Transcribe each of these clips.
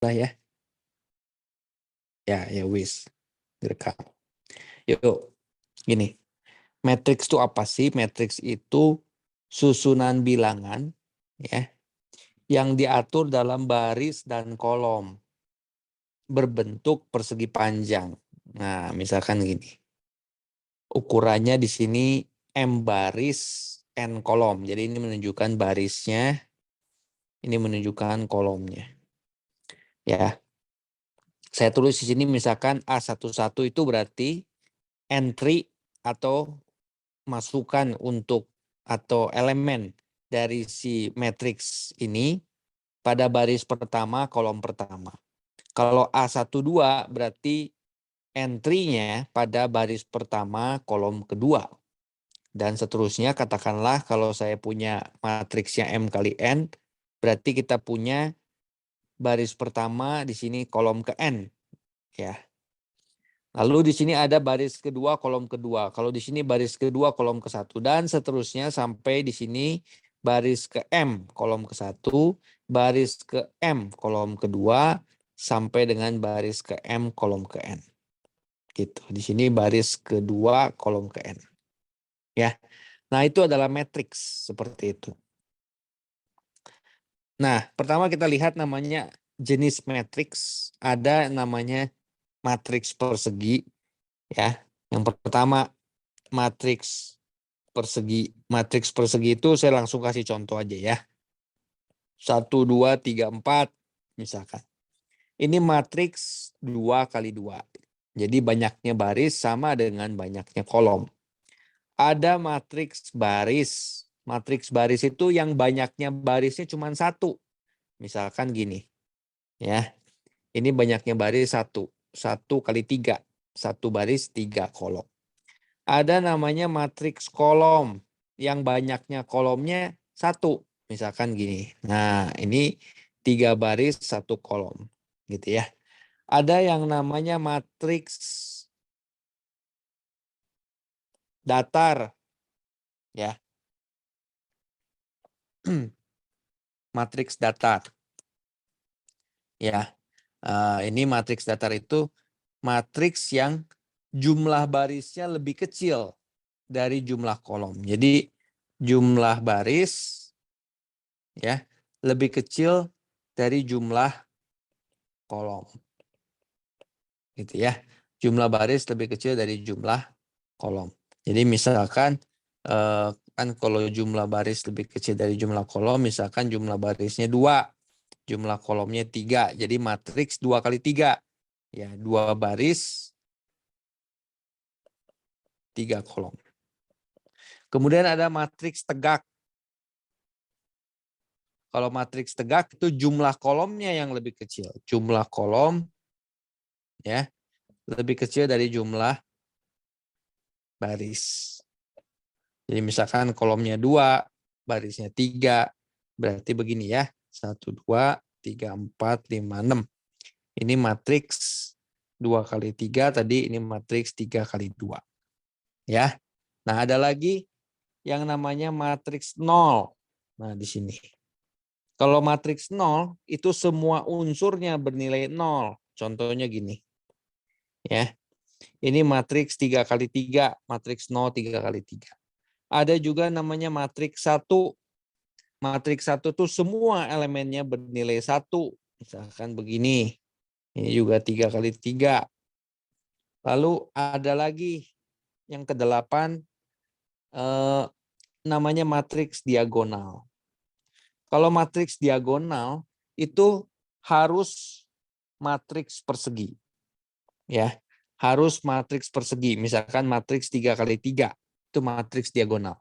lah ya. Ya wis. Direkam. Yuk, gini. Matriks itu apa sih? Matriks itu susunan bilangan ya yang diatur dalam baris dan kolom berbentuk persegi panjang. Nah, misalkan gini. Ukurannya di sini M baris N kolom. Jadi ini menunjukkan barisnya, ini menunjukkan kolomnya. Ya. Saya tulis di sini misalkan A11 itu berarti entry atau masukan untuk atau elemen dari si matriks ini pada baris pertama kolom pertama. Kalau A12 berarti entry-nya pada baris pertama kolom kedua. Dan seterusnya, katakanlah kalau saya punya matriksnya M kali N, berarti kita punya baris pertama di sini kolom ke N. Ya. Lalu di sini ada baris kedua, kolom kedua. Kalau di sini baris kedua, kolom ke satu. Dan seterusnya sampai di sini baris ke M, kolom ke satu. Baris ke M, kolom kedua. Sampai dengan baris ke M, kolom ke N. Gitu. Di sini baris kedua, kolom ke N. Ya. Nah, itu adalah matriks seperti itu. Nah, pertama kita lihat namanya jenis matriks. Ada namanya matriks persegi. Ya, yang pertama matriks persegi. Matriks persegi itu saya langsung kasih contoh aja ya. 1, 2, 3, 4 misalkan. Ini matriks 2 kali 2. Jadi banyaknya baris sama dengan banyaknya kolom. Ada matriks baris. Matriks baris itu yang banyaknya barisnya cuma 1. Misalkan gini. Ya. Ini banyaknya baris 1. 1 kali 3. 1 baris 3 kolom. Ada namanya matriks kolom yang banyaknya kolomnya 1. Misalkan gini. Nah, ini 3 baris 1 kolom. Gitu ya. Ada yang namanya matriks datar. Ya. Matriks datar. Ya. Ini matriks datar itu matriks yang jumlah barisnya lebih kecil dari jumlah kolom. Jadi jumlah baris ya lebih kecil dari jumlah kolom. Gitu ya. Jumlah baris lebih kecil dari jumlah kolom. Jadi misalkan kan kalau jumlah baris lebih kecil dari jumlah kolom, misalkan jumlah barisnya 2, jumlah kolomnya 3. Jadi matriks 2 kali 3. Ya, 2 baris 3 kolom. Kemudian ada matriks tegak. Kalau matriks tegak itu jumlah kolomnya yang lebih kecil. Jumlah kolom ya lebih kecil dari jumlah baris. Jadi misalkan kolomnya 2, barisnya 3, berarti begini ya. 1, 2, 3, 4, 5, 6. Ini matriks 2 kali 3, tadi ini matriks 3 kali 2. Ya. Nah, ada lagi yang namanya matriks 0. Nah, di sini. Kalau matriks 0, itu semua unsurnya bernilai 0. Contohnya gini. Ya. Ini matriks 3 kali 3, matriks 0 3 kali 3. Ada juga namanya matriks 1. Matriks 1 itu semua elemennya bernilai 1. Misalkan begini. Ini juga 3 kali 3. Lalu ada lagi yang ke-8 namanya matriks diagonal. Kalau matriks diagonal itu harus matriks persegi. Ya, harus matriks persegi. Misalkan matriks 3 kali 3 itu matriks diagonal.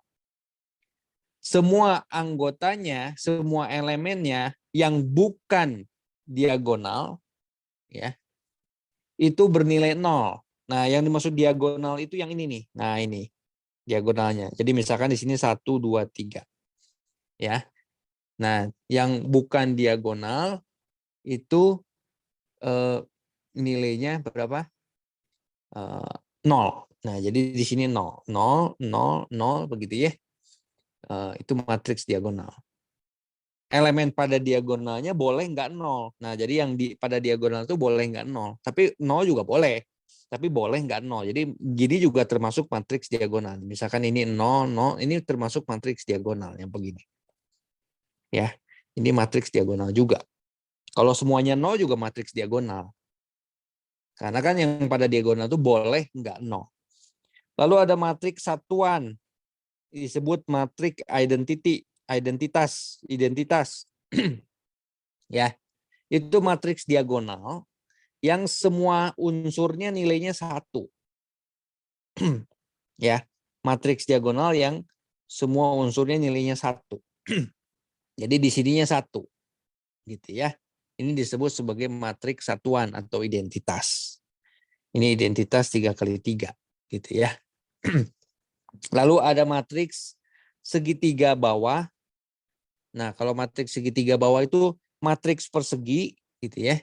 Semua anggotanya, semua elemennya yang bukan diagonal ya, itu bernilai 0. Nah, yang dimaksud diagonal itu yang ini nih. Nah, ini diagonalnya. Jadi misalkan di sini 1 2 3. Ya. Nah, yang bukan diagonal itu nilainya berapa? 0. Nah, jadi di sini 0, 0, 0, 0 begitu ya. Itu matriks diagonal. elemen pada diagonalnya boleh nggak 0. Nah, jadi yang pada diagonal itu boleh nggak 0. Tapi 0 juga boleh. Tapi boleh nggak 0. Jadi gini juga termasuk matriks diagonal. Misalkan ini 0, 0, ini termasuk matriks diagonal yang begini. Ya, ini matriks diagonal juga. Kalau semuanya 0 juga matriks diagonal. Karena kan yang pada diagonal itu boleh nggak 0. Lalu ada matriks satuan. Disebut matriks identitas. Ya, itu matriks diagonal yang semua unsurnya nilainya 1. Ya, matriks diagonal yang semua unsurnya nilainya 1. Jadi di sininya 1. Gitu ya. Ini disebut sebagai matriks satuan atau identitas. Ini identitas 3x3 gitu ya. Lalu ada matriks segitiga bawah. Nah, kalau matriks segitiga bawah itu matriks persegi gitu ya.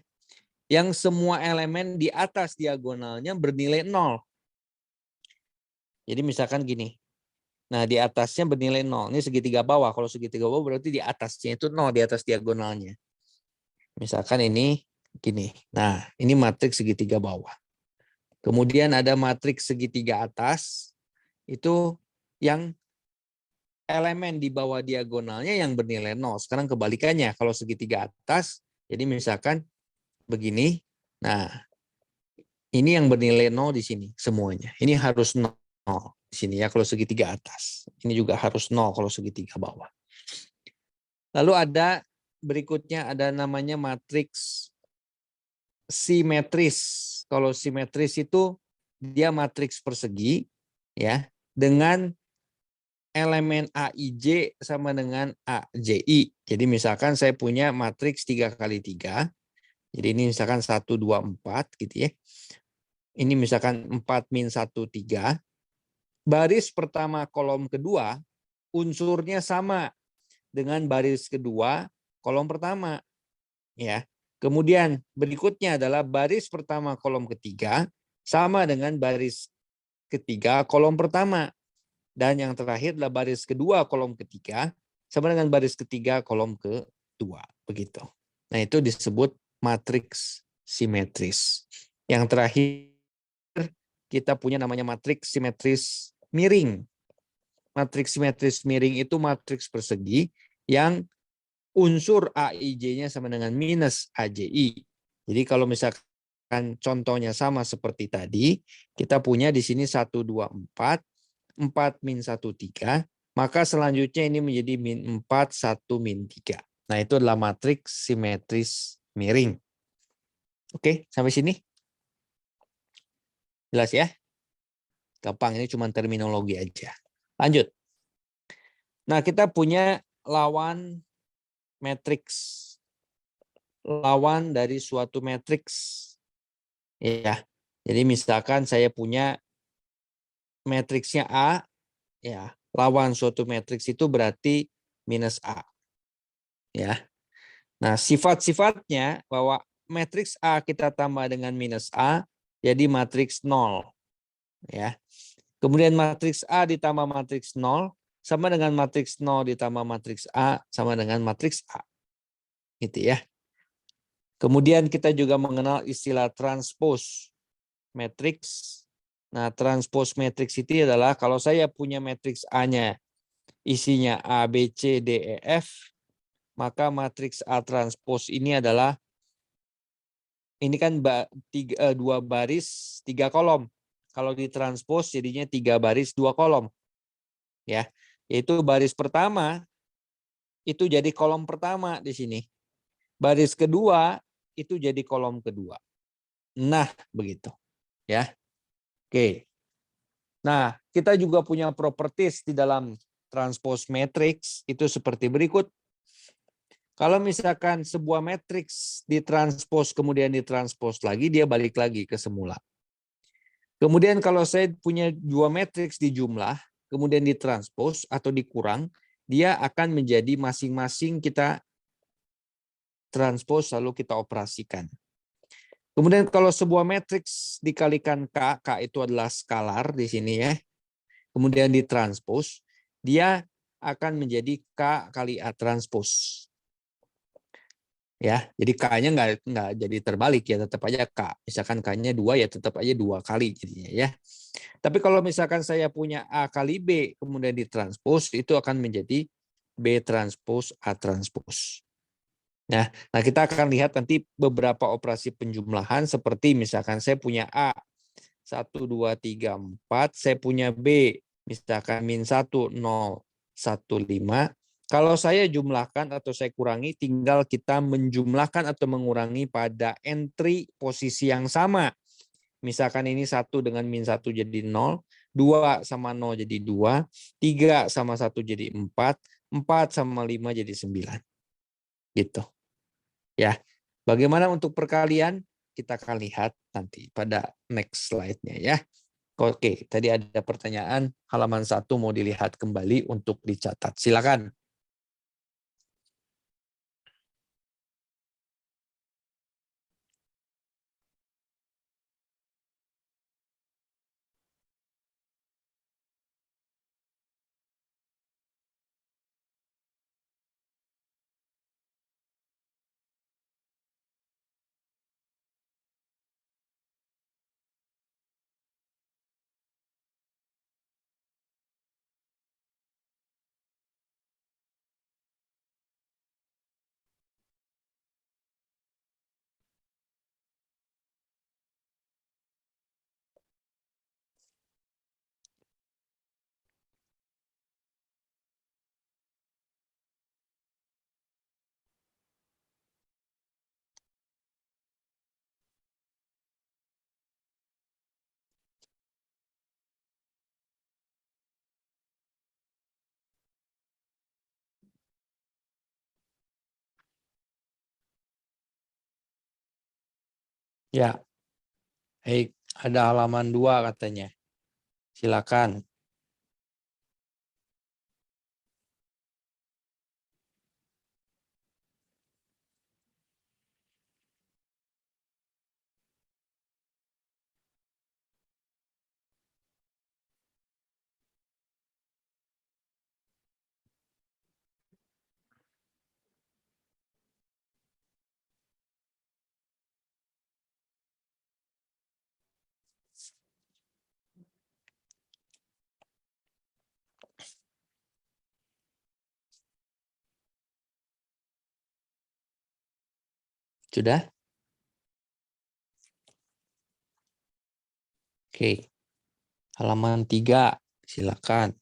Yang semua elemen di atas diagonalnya bernilai 0. Jadi misalkan gini. Nah, di atasnya bernilai 0. Ini segitiga bawah. Kalau segitiga bawah berarti di atasnya itu 0, di atas diagonalnya. Misalkan ini gini. Nah, ini matriks segitiga bawah. Kemudian ada matriks segitiga atas. Itu yang elemen di bawah diagonalnya yang bernilai 0. Sekarang kebalikannya. Kalau segitiga atas, jadi misalkan begini. Nah, ini yang bernilai 0 di sini semuanya. Ini harus 0 di sini ya kalau segitiga atas. Ini juga harus 0 kalau segitiga bawah. Lalu ada berikutnya ada namanya matriks simetris. Kalau simetris itu dia matriks persegi ya dengan elemen AIJ sama dengan AJI. Jadi misalkan saya punya matriks 3x3. Jadi ini misalkan 1 2 4 gitu ya. Ini misalkan 4 min 1 3. Baris pertama kolom kedua unsurnya sama dengan baris kedua kolom pertama ya. Kemudian berikutnya adalah baris pertama kolom ketiga sama dengan baris ketiga kolom pertama. Dan yang terakhir adalah baris kedua kolom ketiga sama dengan baris ketiga kolom kedua. Begitu. Nah itu disebut matriks simetris. Yang terakhir kita punya namanya matriks simetris miring. Matriks simetris miring itu matriks persegi yang unsur AIJ-nya sama dengan minus AJI. Jadi kalau misalkan contohnya sama seperti tadi, kita punya di sini 1, 2, 4, 4 min 1, 3, maka selanjutnya ini menjadi min 4, 1, min 3. Nah itu adalah matriks simetris miring. Oke, sampai sini? Jelas ya? Gampang, ini cuma terminologi aja. Lanjut. Nah, kita punya lawan matriks. Lawan dari suatu matriks. Ya. Jadi misalkan saya punya matriksnya A, ya. Lawan suatu matriks itu berarti minus A. Ya. Nah, sifat-sifatnya bahwa matriks A kita tambah dengan minus A jadi matriks 0. Ya. Kemudian matriks A ditambah matriks 0 sama dengan matriks 0 ditambah matriks A sama dengan matriks A. Gitu ya. Kemudian kita juga mengenal istilah transpose matriks. Nah, transpose matriks itu adalah kalau saya punya matriks A-nya isinya A, B, C, D, E, F, maka matriks A transpose ini adalah ini kan 2 baris 3 kolom. Kalau ditranspose jadinya 3 baris 2 kolom. Ya, yaitu baris pertama itu jadi kolom pertama di sini. Baris kedua itu jadi kolom kedua. Nah, begitu. Ya. Oke. Nah, kita juga punya properties di dalam transpose matrix itu seperti berikut. Kalau misalkan sebuah matriks ditranspose kemudian ditranspose lagi, dia balik lagi ke semula. Kemudian kalau saya punya 2 matriks di jumlah, kemudian ditranspose atau dikurang, dia akan menjadi masing-masing kita transpose lalu kita operasikan. Kemudian kalau sebuah matriks dikalikan K, K itu adalah skalar di sini ya. Kemudian ditranspose, dia akan menjadi K kali A transpose. Ya, jadi K-nya nggak jadi terbalik ya, tetap aja K. Misalkan K-nya 2 ya tetap aja 2 kali jadinya ya. Tapi kalau misalkan saya punya A kali B kemudian ditranspos, itu akan menjadi B transpos A transpos. Nah, kita akan lihat nanti beberapa operasi penjumlahan seperti misalkan saya punya A 1, 2, 3, 4, saya punya B misalkan min 1, 0, 1, 5. Kalau saya jumlahkan atau saya kurangi, tinggal kita menjumlahkan atau mengurangi pada entry posisi yang sama. Misalkan ini 1 dengan min 1 jadi 0, 2 sama 0 jadi 2, 3 sama 1 jadi 4, 4 sama 5 jadi 9. Gitu. Ya. Bagaimana untuk perkalian? Kita akan lihat nanti pada next slide-nya ya. Oke, tadi ada pertanyaan halaman 1 mau dilihat kembali untuk dicatat. Silakan. Ya, baik. Ada halaman 2 katanya. Silakan. Sudah? Oke. Halaman 3. Silakan.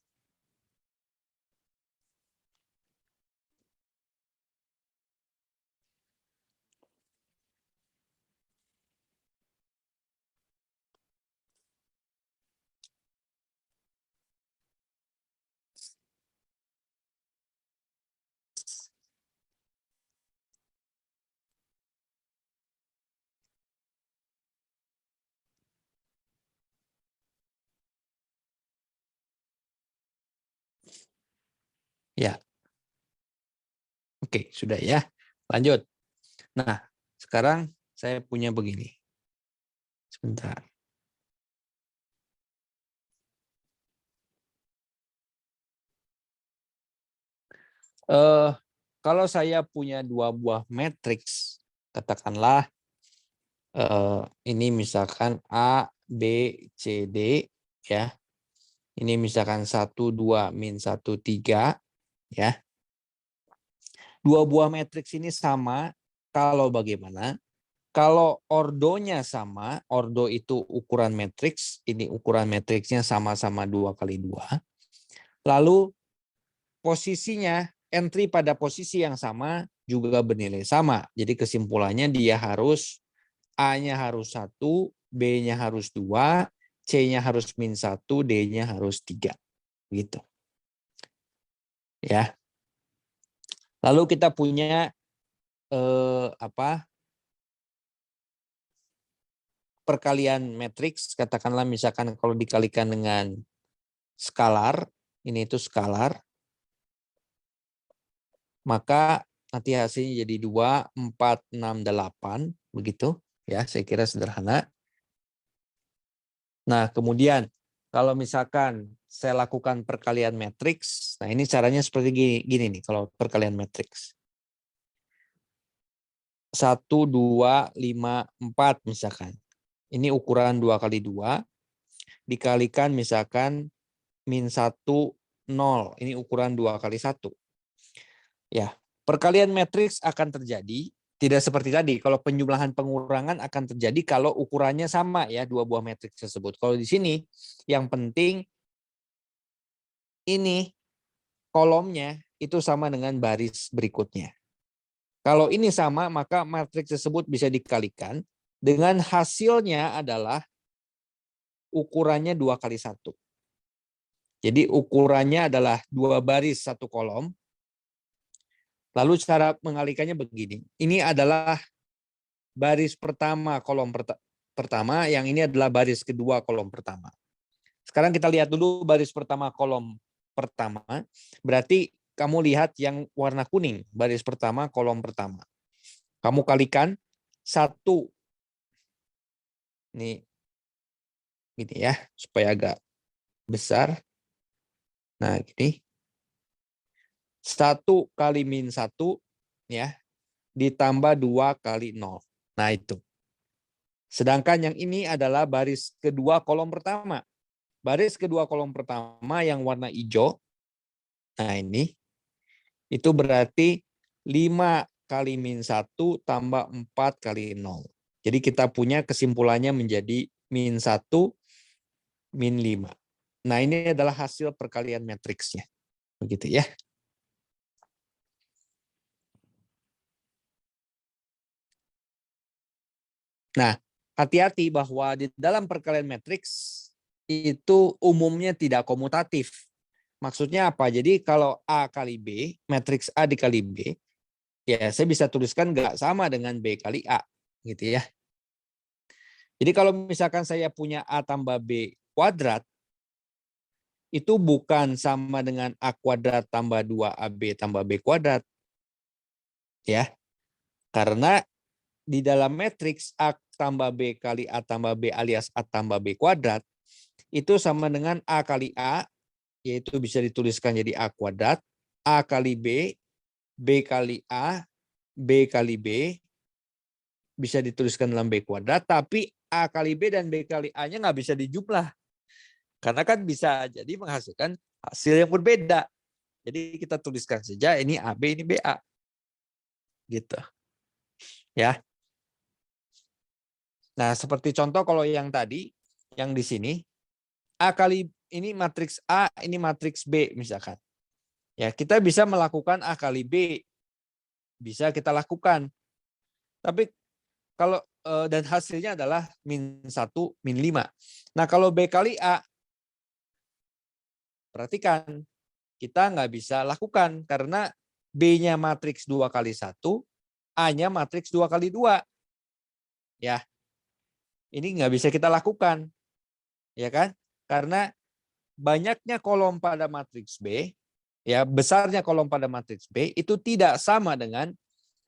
Ya. Oke, sudah ya. Lanjut. Nah, sekarang saya punya begini. Sebentar. Kalau saya punya 2 buah matriks, katakanlah ini misalkan A, B, C, D ya. Ini misalkan 1, 2, min 1, 3 ya. 2 buah matriks ini sama kalau bagaimana? Kalau ordonya sama, ordo itu ukuran matriks, ini ukuran matriksnya sama-sama 2 kali 2. Lalu posisinya, entry pada posisi yang sama juga bernilai sama. Jadi kesimpulannya dia harus A-nya harus 1, B-nya harus 2, C-nya harus min 1, D-nya harus 3. Gitu. Ya. Lalu kita punya perkalian matriks, katakanlah misalkan kalau dikalikan dengan skalar, ini itu skalar, maka nanti hasilnya jadi 2, 4, 6, 8, begitu. Ya, saya kira sederhana. Nah, kemudian kalau misalkan saya lakukan perkalian matriks, nah ini caranya seperti gini nih kalau perkalian matriks. 1, 2, 5, 4 misalkan. Ini ukuran 2 kali 2 dikalikan misalkan min 1, 0. Ini ukuran 2 kali 1. Ya, perkalian matriks akan terjadi tidak seperti tadi. Kalau penjumlahan pengurangan akan terjadi kalau ukurannya sama ya, dua buah matriks tersebut. Kalau di sini yang penting ini kolomnya itu sama dengan baris berikutnya. Kalau ini sama, maka matriks tersebut bisa dikalikan dengan hasilnya adalah ukurannya 2 kali 1. Jadi ukurannya adalah 2 baris 1 kolom. Lalu cara mengalikannya begini. Ini adalah baris pertama kolom pertama, yang ini adalah baris kedua kolom pertama. Sekarang kita lihat dulu baris pertama kolom pertama. Berarti kamu lihat yang warna kuning, baris pertama kolom pertama. Kamu kalikan 1. Ini gini ya, supaya agak besar. Nah, gini. 1 kali min 1 ya, ditambah 2 kali 0. Nah, itu. Sedangkan yang ini adalah baris kedua kolom pertama. Baris kedua kolom pertama yang warna hijau. Nah, ini. Itu berarti 5 kali min 1 tambah 4 kali 0. Jadi kita punya kesimpulannya menjadi min 1 min 5. Nah, ini adalah hasil perkalian matriksnya. Begitu ya. Nah, hati-hati bahwa di dalam perkalian matriks itu umumnya tidak komutatif. Maksudnya apa? Jadi kalau A kali B, matriks A dikali B, ya saya bisa tuliskan nggak sama dengan B kali A. Gitu ya. Jadi kalau misalkan saya punya A tambah B kuadrat, itu bukan sama dengan A kuadrat tambah 2AB tambah B kuadrat. Ya, karena di dalam matriks A tambah B kali A tambah B alias A tambah B kuadrat, itu sama dengan A kali A, yaitu bisa dituliskan jadi A kuadrat, A kali B, B kali A, B kali B, bisa dituliskan dalam B kuadrat, tapi A kali B dan B kali A-nya nggak bisa dijumlah. Karena kan bisa jadi menghasilkan hasil yang berbeda. Jadi kita tuliskan saja ini AB, ini BA. Gitu. Ya. Nah, seperti contoh kalau yang tadi, yang di sini, A kali ini matriks A, ini matriks B misalkan. Ya, kita bisa melakukan A kali B. Bisa kita lakukan. Tapi kalau dan hasilnya adalah min 1, min 5. Nah, kalau B kali A, perhatikan, kita nggak bisa lakukan karena B-nya matriks 2 kali 1, A-nya matriks 2 kali 2. Ya, ini nggak bisa kita lakukan. Ya kan? Karena banyaknya kolom pada matriks B, ya besarnya kolom pada matriks B itu tidak sama dengan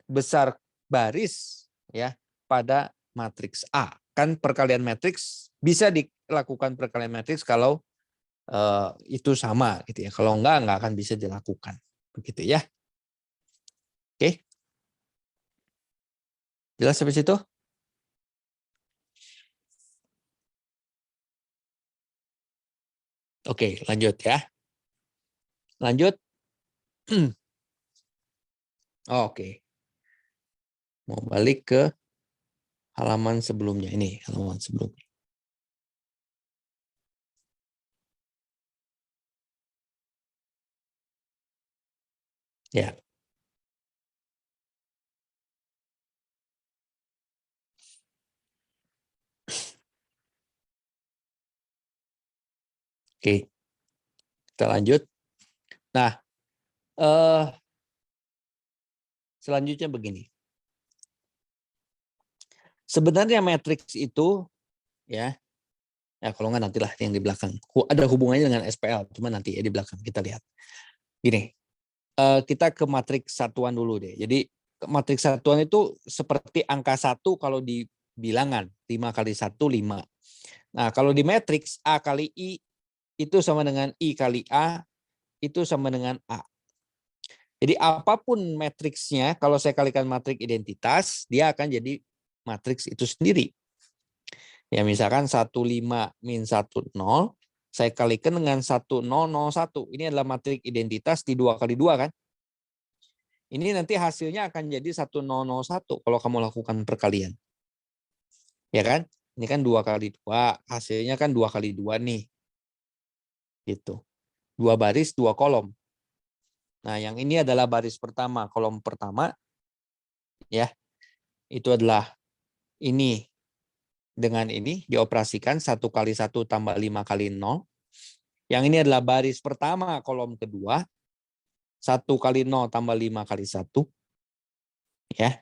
besar baris ya pada matriks A. Kan perkalian matriks bisa dilakukan perkalian matriks kalau itu sama gitu ya. Kalau enggak akan bisa dilakukan. Begitu ya. Oke. Jelas sampai situ? Oke, lanjut ya. Lanjut. Oke. Mau balik ke halaman sebelumnya. Ini halaman sebelumnya. Ya. Oke. Kita lanjut. Nah, selanjutnya begini. Sebenarnya matriks itu ya kalau nggak nantilah yang di belakang. Ada hubungannya dengan SPL, cuma nanti ya di belakang kita lihat. Gini, kita ke matriks satuan dulu deh. Jadi matriks satuan itu seperti angka 1 kalau di bilangan. 5 kali 1, 5. Nah, kalau di matriks A kali I itu sama dengan I kali A, itu sama dengan A. Jadi apapun matriksnya, kalau saya kalikan matriks identitas, dia akan jadi matriks itu sendiri. Ya misalkan 15 min 10, saya kalikan dengan 1001. Ini adalah matriks identitas di 2 kali 2 kan. Ini nanti hasilnya akan jadi 1001 kalau kamu lakukan perkalian. Ya kan? Ini kan 2 kali 2, hasilnya kan 2 kali 2 nih. Gitu. 2 baris, 2 kolom. Nah, yang ini adalah baris pertama, kolom pertama. Ya, itu adalah ini. Dengan ini dioperasikan 1 kali 1 tambah 5 kali 0. Yang ini adalah baris pertama, kolom kedua. 1 kali 0 tambah 5 kali 1. Ya.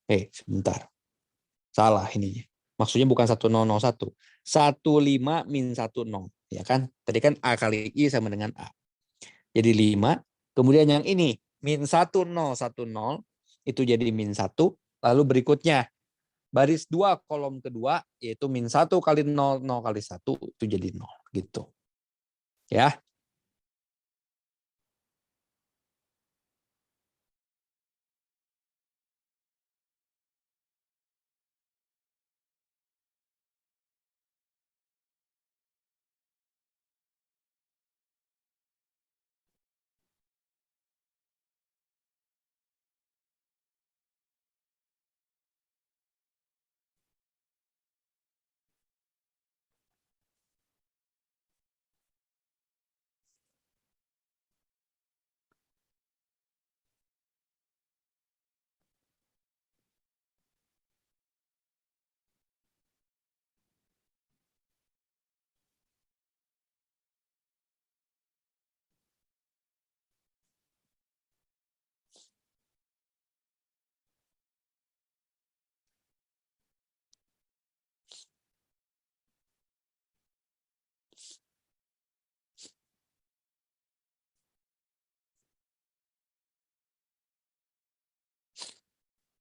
Sebentar. Salah ininya. Maksudnya bukan 1001. 15 min 10. Ya kan? Tadi kan A kali I sama dengan A. Jadi 5. Kemudian yang ini, min 1010. Itu jadi min 1. Lalu berikutnya, baris 2 kolom kedua, yaitu min 1 kali 0, 0 kali 1. Itu jadi 0. Gitu. Ya.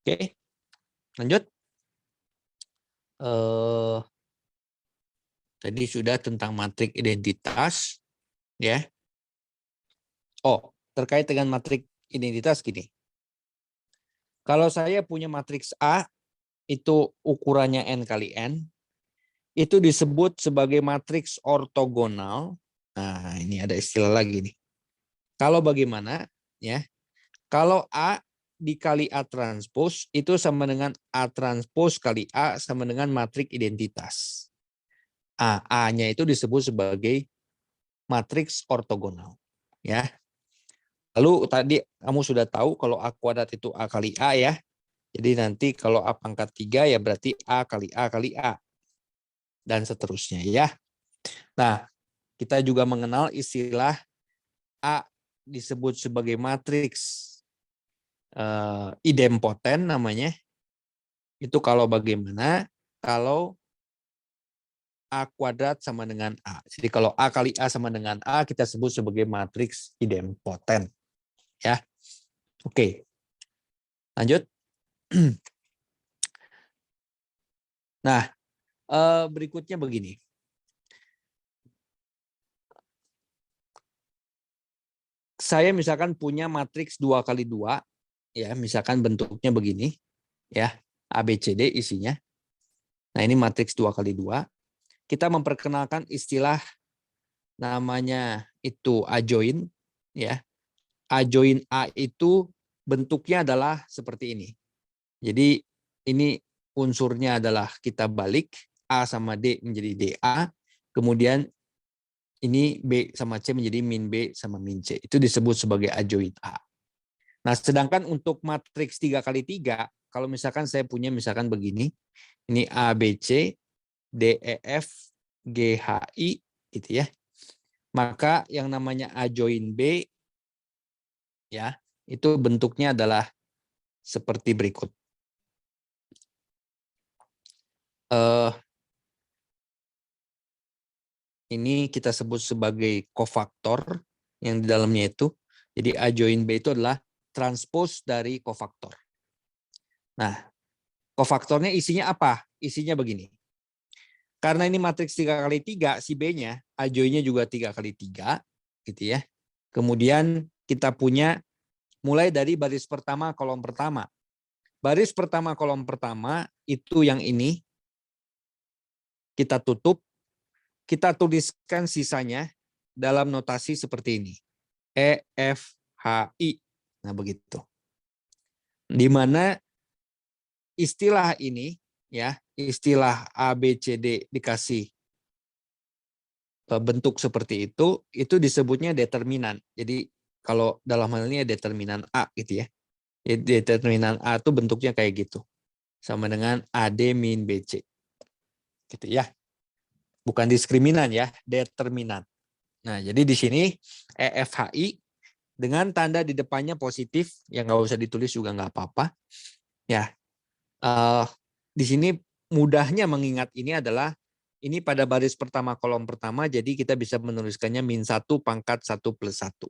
Oke. Lanjut. Tadi sudah tentang matriks identitas. Ya. Oh, terkait dengan matriks identitas gini. Kalau saya punya matriks A, itu ukurannya N kali N, itu disebut sebagai matriks ortogonal. Nah, ini ada istilah lagi nih. Kalau bagaimana? Ya, kalau A dikali A transpos, itu sama dengan A transpos kali A sama dengan matriks identitas. A-nya itu disebut sebagai matriks ortogonal. Ya. Lalu tadi kamu sudah tahu kalau A kuadrat itu A kali A ya. Jadi nanti kalau A pangkat 3 ya berarti A kali A kali A. Dan seterusnya ya. Nah, kita juga mengenal istilah A disebut sebagai matriks idempoten namanya. Itu kalau bagaimana? Kalau A kuadrat sama dengan A. Jadi kalau A kali A sama dengan A kita sebut sebagai matriks idempoten. Ya. Oke. Lanjut. Nah, berikutnya begini. Saya misalkan punya matriks 2 kali 2, ya, misalkan bentuknya begini, ya, ABCD isinya. Nah, ini matriks 2 kali 2. Kita memperkenalkan istilah namanya itu adjoint, ya. Adjoint A itu bentuknya adalah seperti ini. Jadi ini unsurnya adalah kita balik A sama D menjadi DA, kemudian ini B sama C menjadi min B sama min C. Itu disebut sebagai adjoint A. Nah, sedangkan untuk matriks 3 kali 3, kalau misalkan saya punya misalkan begini, ini A, B, C, D, E, F, G, H, I, gitu ya. Maka yang namanya adjoint B, ya, itu bentuknya adalah seperti berikut. Ini kita sebut sebagai kofaktor yang di dalamnya itu. Jadi adjoint B itu adalah transpose dari kofaktor. Nah, kofaktornya isinya apa? Isinya begini. Karena ini matriks 3x3, si B-nya, ajoinya juga 3x3, gitu ya. Kemudian kita punya mulai dari baris pertama, kolom pertama. Baris pertama, kolom pertama, itu yang ini, kita tutup, kita tuliskan sisanya dalam notasi seperti ini. E, F, H, I. Nah, begitu. Di mana istilah ini, ya, istilah A, B, C, D dikasih bentuk seperti itu disebutnya determinan. Jadi kalau dalam hal ini determinan A gitu ya. Jadi determinan A itu bentuknya kayak gitu. Sama dengan AD min BC. Gitu ya. Bukan diskriminan ya, determinan. Nah, jadi di sini EFHI dengan tanda di depannya positif, yang nggak usah ditulis juga nggak apa-apa. Ya, di sini mudahnya mengingat ini adalah ini pada baris pertama kolom pertama, jadi kita bisa menuliskannya -1 pangkat 1 plus 1.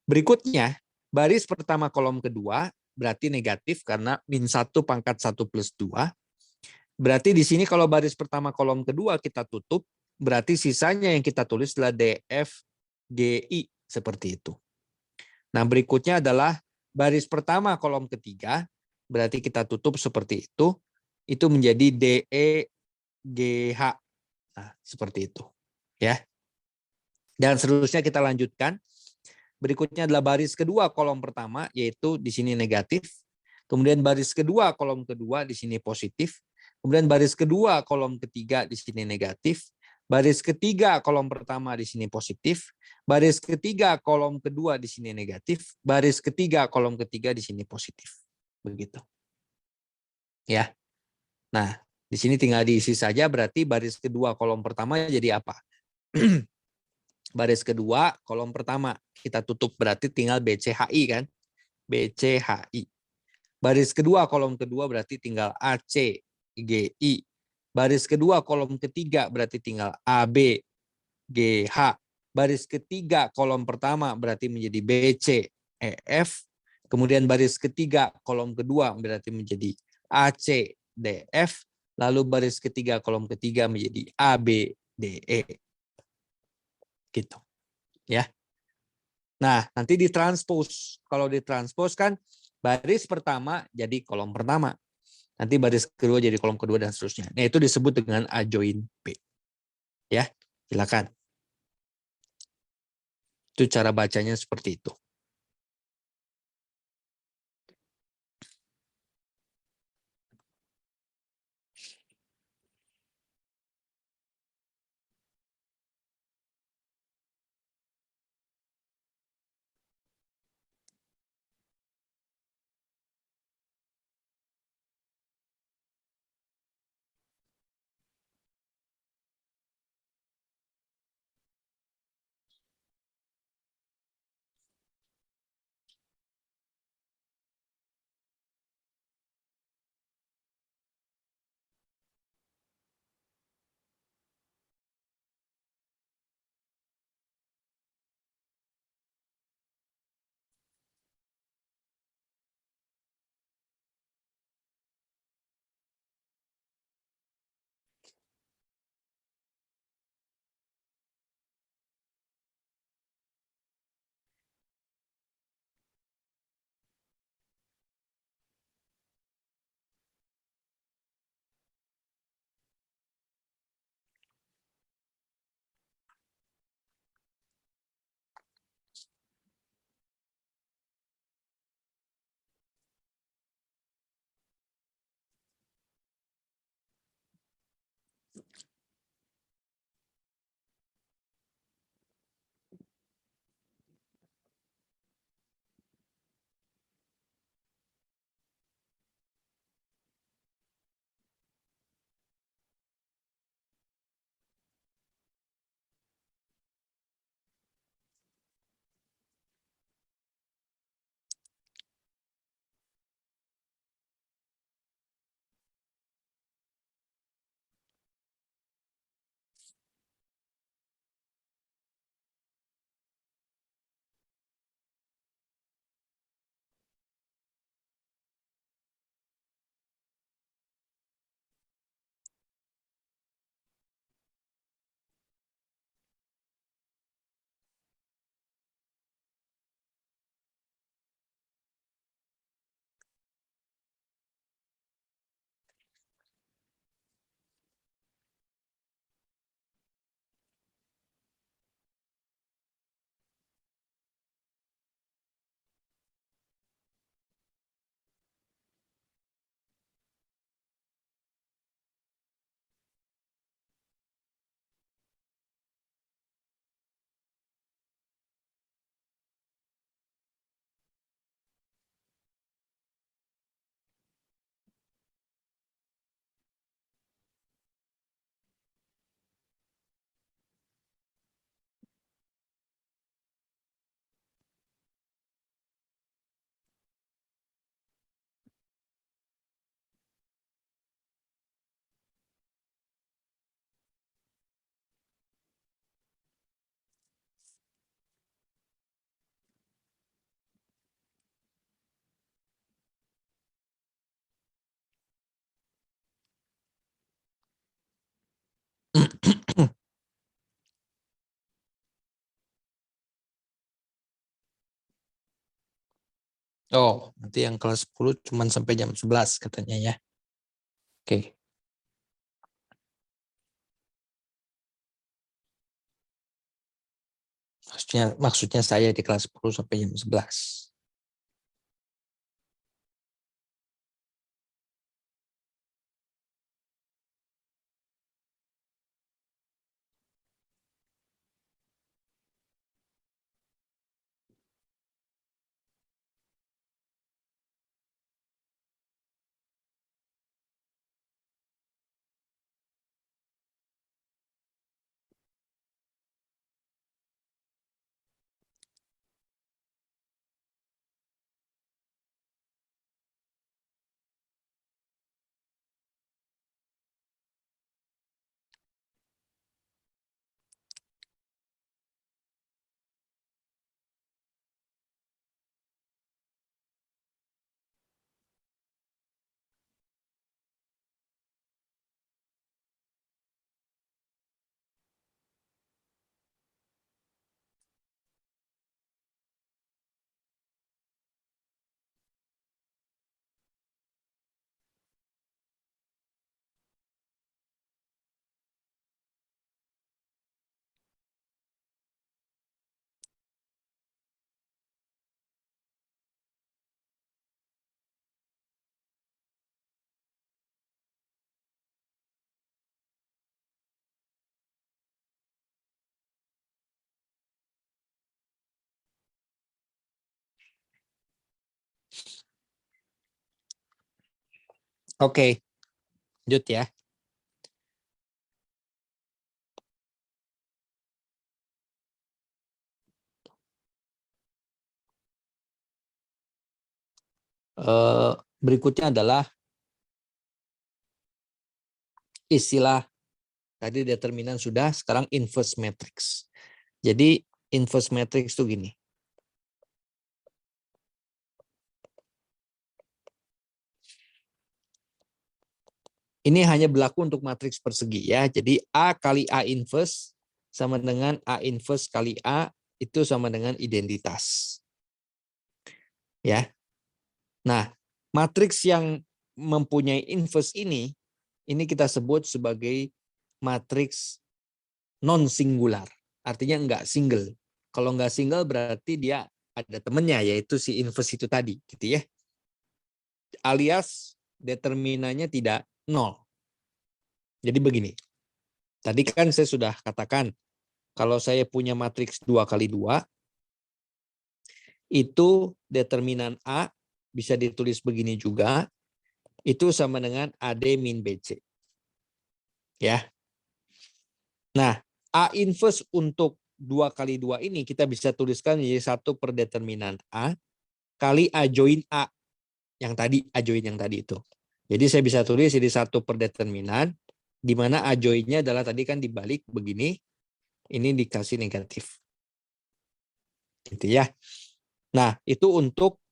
Berikutnya, baris pertama kolom kedua berarti negatif karena -1 pangkat 1 plus 2. Berarti di sini kalau baris pertama kolom kedua kita tutup, berarti sisanya yang kita tulis adalah DF, GI, seperti itu. Nah, berikutnya adalah baris pertama kolom ketiga, berarti kita tutup seperti itu menjadi DE, GH. Nah, seperti itu. Ya. Dan seterusnya kita lanjutkan. Berikutnya adalah baris kedua kolom pertama, yaitu di sini negatif. Kemudian baris kedua kolom kedua di sini positif. Kemudian baris kedua kolom ketiga di sini negatif. Baris ketiga kolom pertama di sini positif. Baris ketiga kolom kedua di sini negatif. Baris ketiga kolom ketiga di sini positif. Begitu. Ya. Nah, di sini tinggal diisi saja, berarti baris kedua kolom pertama jadi apa? Baris kedua kolom pertama kita tutup, berarti tinggal BCHI kan? BCHI. Baris kedua kolom kedua berarti tinggal AC, GI. Baris kedua kolom ketiga berarti tinggal AB, GH. Baris ketiga kolom pertama berarti menjadi BC, EF. Kemudian baris ketiga kolom kedua berarti menjadi AC, DF. Lalu baris ketiga kolom ketiga menjadi AB, DE. Gitu. Ya. Nah, nanti ditranspos. Kalau ditranspos kan baris pertama jadi kolom pertama. Nanti baris kedua jadi kolom kedua dan seterusnya. Nah, itu disebut dengan adjoin B. Ya, silakan. Itu cara bacanya seperti itu. Oh, nanti yang kelas 10 cuma sampai jam 11 katanya ya. Oke. Maksudnya saya di kelas 10 sampai jam 11. Oke, lanjut ya. Berikutnya adalah istilah tadi determinan sudah, sekarang inverse matrix. Jadi inverse matrix itu gini. Ini hanya berlaku untuk matriks persegi ya. Jadi A kali A inverse sama dengan A inverse kali A itu sama dengan identitas. Ya. Nah, matriks yang mempunyai inverse ini kita sebut sebagai matriks non singular. Artinya enggak single. Kalau enggak single berarti dia ada temennya, yaitu si inverse itu tadi, gitu ya. Alias determinannya tidak nol. Jadi begini. Tadi kan saya sudah katakan kalau saya punya matriks 2 kali 2 itu determinan A bisa ditulis begini juga, itu sama dengan AD min BC. Ya. Nah, A inverse untuk 2 kali 2 ini kita bisa tuliskan jadi 1 per determinan A kali A join A yang tadi, A join yang tadi itu. Jadi saya bisa tulis jadi 1 per determinan, di mana A join-nya adalah tadi kan dibalik begini, ini dikasih negatif. Gitu ya. Nah, itu untuk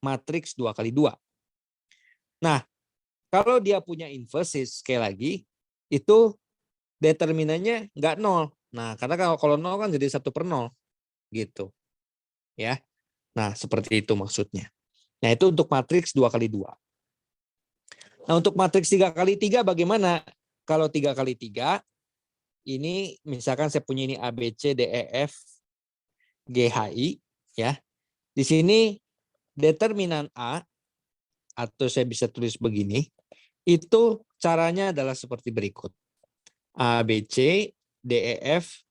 matriks 2 kali 2. Nah, kalau dia punya inverse, sekali lagi, itu determinannya nggak nol. Nah, karena kalau nol kan jadi 1 per nol. Gitu. Ya. Nah, seperti itu maksudnya. Nah, itu untuk matriks 2 kali 2. Nah, untuk matriks 3 kali 3 bagaimana? Kalau 3 kali 3, ini misalkan saya punya ini A, B, C, D, E, F, G, H, I. Ya. Di sini determinan A, atau saya bisa tulis begini, itu caranya adalah seperti berikut. A, B, C, D, E, F,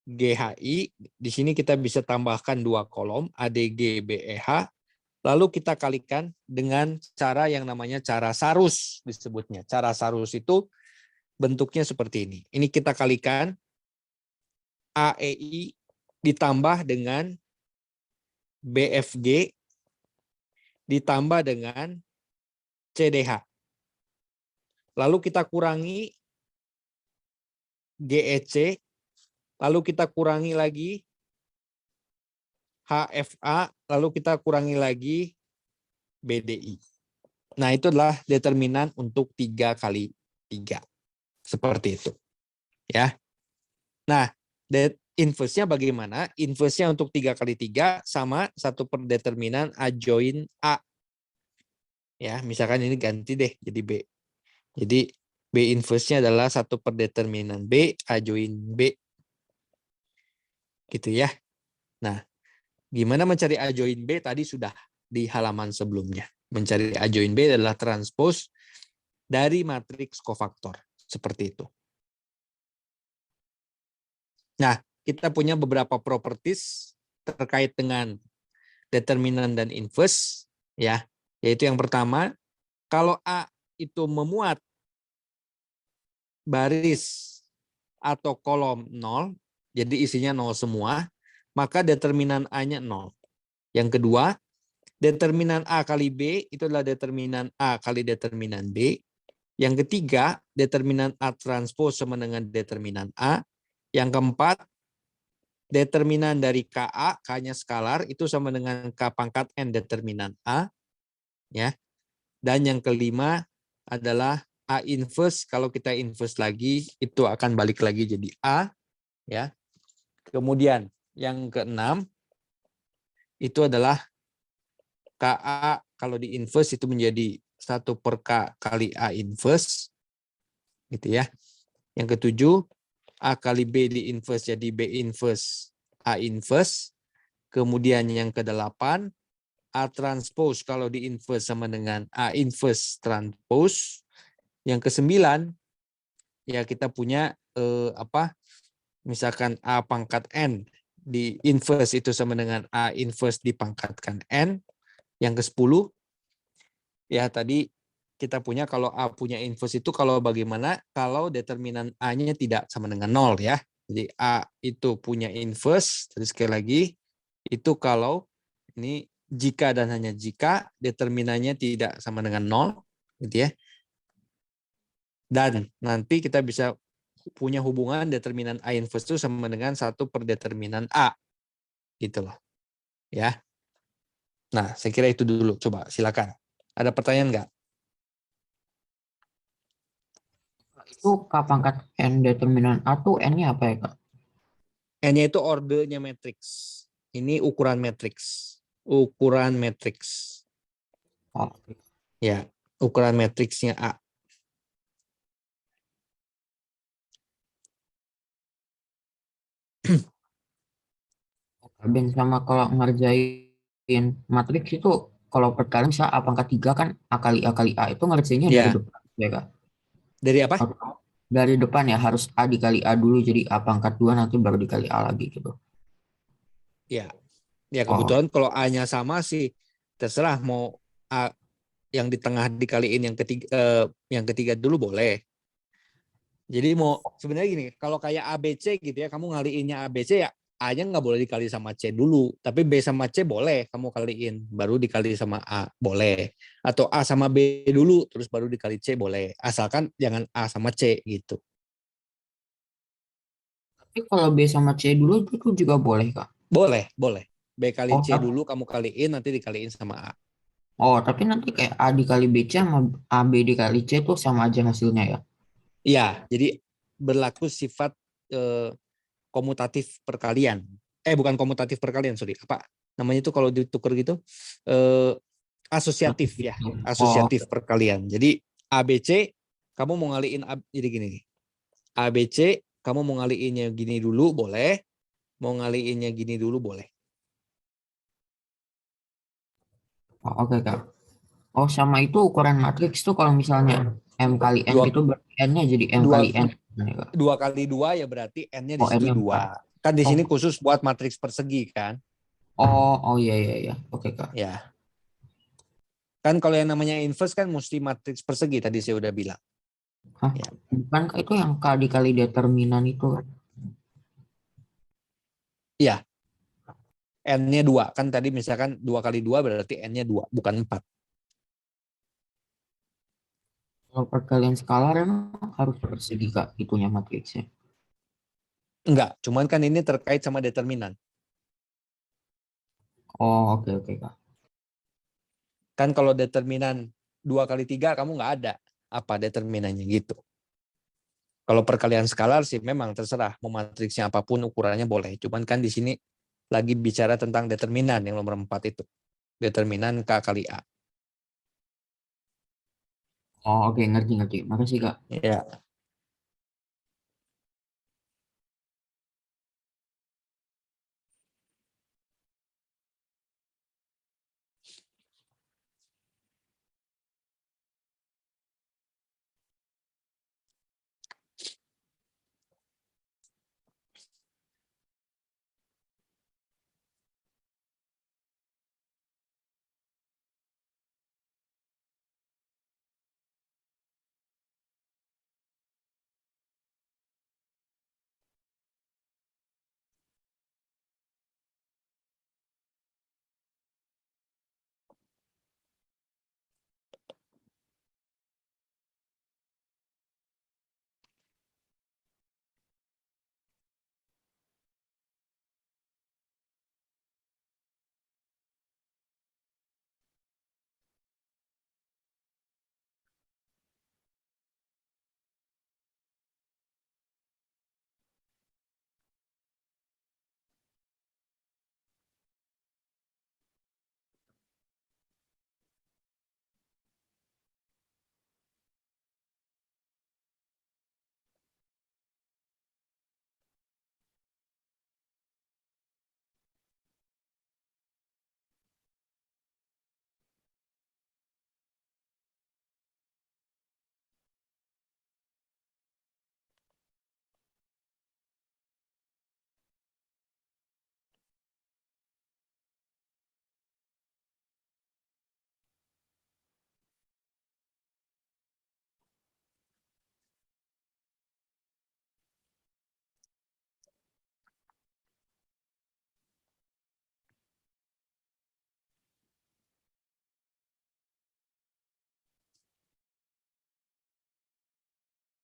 G, H, I. Di sini kita bisa tambahkan 2 kolom, A, D, G, B, E, H. Lalu kita kalikan dengan cara yang namanya cara Sarus disebutnya. Cara Sarus itu bentuknya seperti ini. Ini kita kalikan A, E, I ditambah dengan B, F, G ditambah dengan C, D, H. Lalu kita kurangi G, E, C. Lalu kita kurangi lagi HFA, lalu kita kurangi lagi BDI. Nah, itu adalah determinan untuk 3 kali 3. Seperti itu. Ya. Nah, inverse-nya bagaimana? Inverse-nya untuk 3 kali 3 sama 1 per determinan A join A. Ya, misalkan ini ganti deh jadi B. Jadi B inverse-nya adalah 1 per determinan B, A join B. Gitu ya. Nah, gimana mencari A join B? Tadi sudah di halaman sebelumnya. Mencari A join B adalah transpose dari matriks kofaktor. Seperti itu. Nah, kita punya beberapa properties terkait dengan determinan dan inverse. Ya, yaitu yang pertama, kalau A itu memuat baris atau kolom 0, jadi isinya 0 semua, maka determinan A-nya 0. Yang kedua, determinan A kali B itu adalah determinan A kali determinan B. Yang ketiga, determinan A transpose sama dengan determinan A. Yang keempat, determinan dari KA, K-nya skalar, itu sama dengan K pangkat N determinan A. Ya. Dan yang kelima adalah A inverse, kalau kita inverse lagi, itu akan balik lagi jadi A. Ya. Kemudian yang keenam, itu adalah KA kalau di inverse itu menjadi 1 per K kali A inverse. Gitu ya. Yang ketujuh, A kali B di inverse jadi B inverse A inverse. Kemudian yang kedelapan, A transpose kalau di inverse sama dengan A inverse transpose. Yang kesembilan, ya kita punya misalkan A pangkat N di inverse itu sama dengan A inverse dipangkatkan N. Yang ke-10, ya tadi kita punya kalau A punya inverse itu kalau bagaimana kalau determinan A-nya tidak sama dengan 0 ya. Jadi A itu punya inverse, jadi sekali lagi itu kalau ini jika dan hanya jika determinannya tidak sama dengan 0 gitu ya. Dan nanti kita bisa punya hubungan determinan A inverse itu sama dengan 1 per determinan A. Gitu loh. Ya. Nah, saya kira itu dulu. Coba silakan. Ada pertanyaan nggak? Itu K pangkat N determinan A tuh N-nya apa ya, Kak? N-nya itu ordernya matriks. Ini ukuran matriks. Ukuran matriks. Oh, oke. Ya, ukuran matriksnya A. Ben sama kalau ngerjain matriks itu kalau perkalian misalnya A pangkat 3 kan A kali A itu ngerjainnya dari Ya, depan ya, Kak? dari apa? Atau dari depan ya harus A dikali A dulu jadi A pangkat 2 nanti baru dikali A lagi gitu. Ya, ya Oh, kebetulan kalau A-nya sama sih terserah mau A yang di tengah dikaliin yang ketiga dulu boleh. Jadi mau sebenarnya gini, kalau kayak ABC gitu ya, kamu ngaliinnya ABC ya A-nya nggak boleh dikali sama C dulu, tapi B sama C boleh kamu kaliin, baru dikali sama A boleh. Atau A sama B dulu, terus baru dikali C boleh. Asalkan jangan A sama C gitu. tapi kalau B sama C dulu itu juga boleh, Kak? Boleh, boleh. B kali Oh, C dulu kamu kaliin, nanti dikaliin sama A. tapi nanti kayak A dikali BC sama AB dikali C tuh sama aja hasilnya ya? Iya, jadi berlaku sifat komutatif perkalian. Bukan komutatif perkalian, sorry. Apa namanya itu kalau ditukar gitu? Eh, Asosiatif ya, Oh, asosiatif perkalian. Jadi ABC kamu mau ngaliin jadi gini nih. ABC kamu mau ngaliinnya gini dulu boleh, mau ngaliinnya gini dulu boleh. oke, Kak. Oh, sama itu ukuran matriks tuh kalau misalnya M kali N Dua gitu berarti N-nya jadi M dua kali N. Ya, Kak. dua kali dua ya berarti n-nya di Oh, situ N-nya 4. dua. Kan di Oh, sini khusus buat matriks persegi kan? oh iya iya iya. Oke, Kak. Ya. Kan kalau yang namanya inverse kan mesti matriks persegi tadi saya udah bilang. Hah? Ya. Bukan Kak, itu yang K dikali determinan itu. Iya, n-nya 2. Kan tadi misalkan 2 kali 2 berarti n-nya 2, bukan 4. Kalau perkalian skalar emang harus persegi, Kak, itunya matriksnya. Enggak, cuman kan ini terkait sama determinan. Oh, oke oke, Kak. Kan kalau determinan 2 kali 3 kamu nggak ada apa determinannya gitu. Kalau perkalian skalar sih memang terserah, mau matriksnya apapun ukurannya boleh. Cuman kan di sini lagi bicara tentang determinan yang nomor 4 itu. Determinan K kali A. Oh, oke, ngerti ngerti. Makasih Kak. Ya,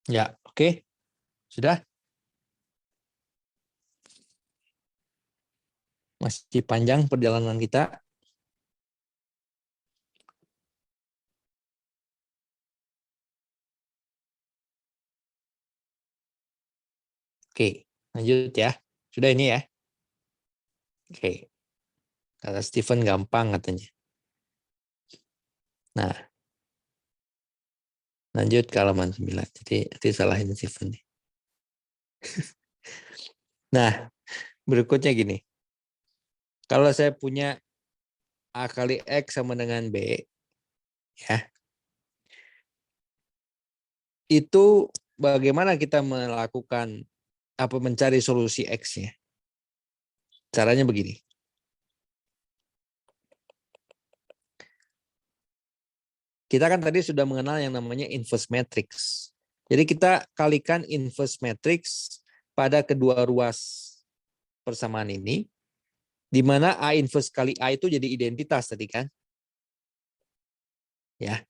ya, oke. Sudah? Masih panjang perjalanan kita. Oke, lanjut ya. Sudah ini ya. Oke, kata Steven gampang katanya. Nah, lanjut ke halaman 9. Jadi salahin Steven nih. Nah, berikutnya gini. Kalau saya punya A kali X sama dengan B, ya, itu bagaimana kita melakukan apa mencari solusi X-nya? Caranya begini. Kita kan tadi sudah mengenal yang namanya inverse matrix. Jadi kita kalikan inverse matrix pada kedua ruas persamaan ini, di mana A inverse kali A itu jadi identitas tadi kan. Ya.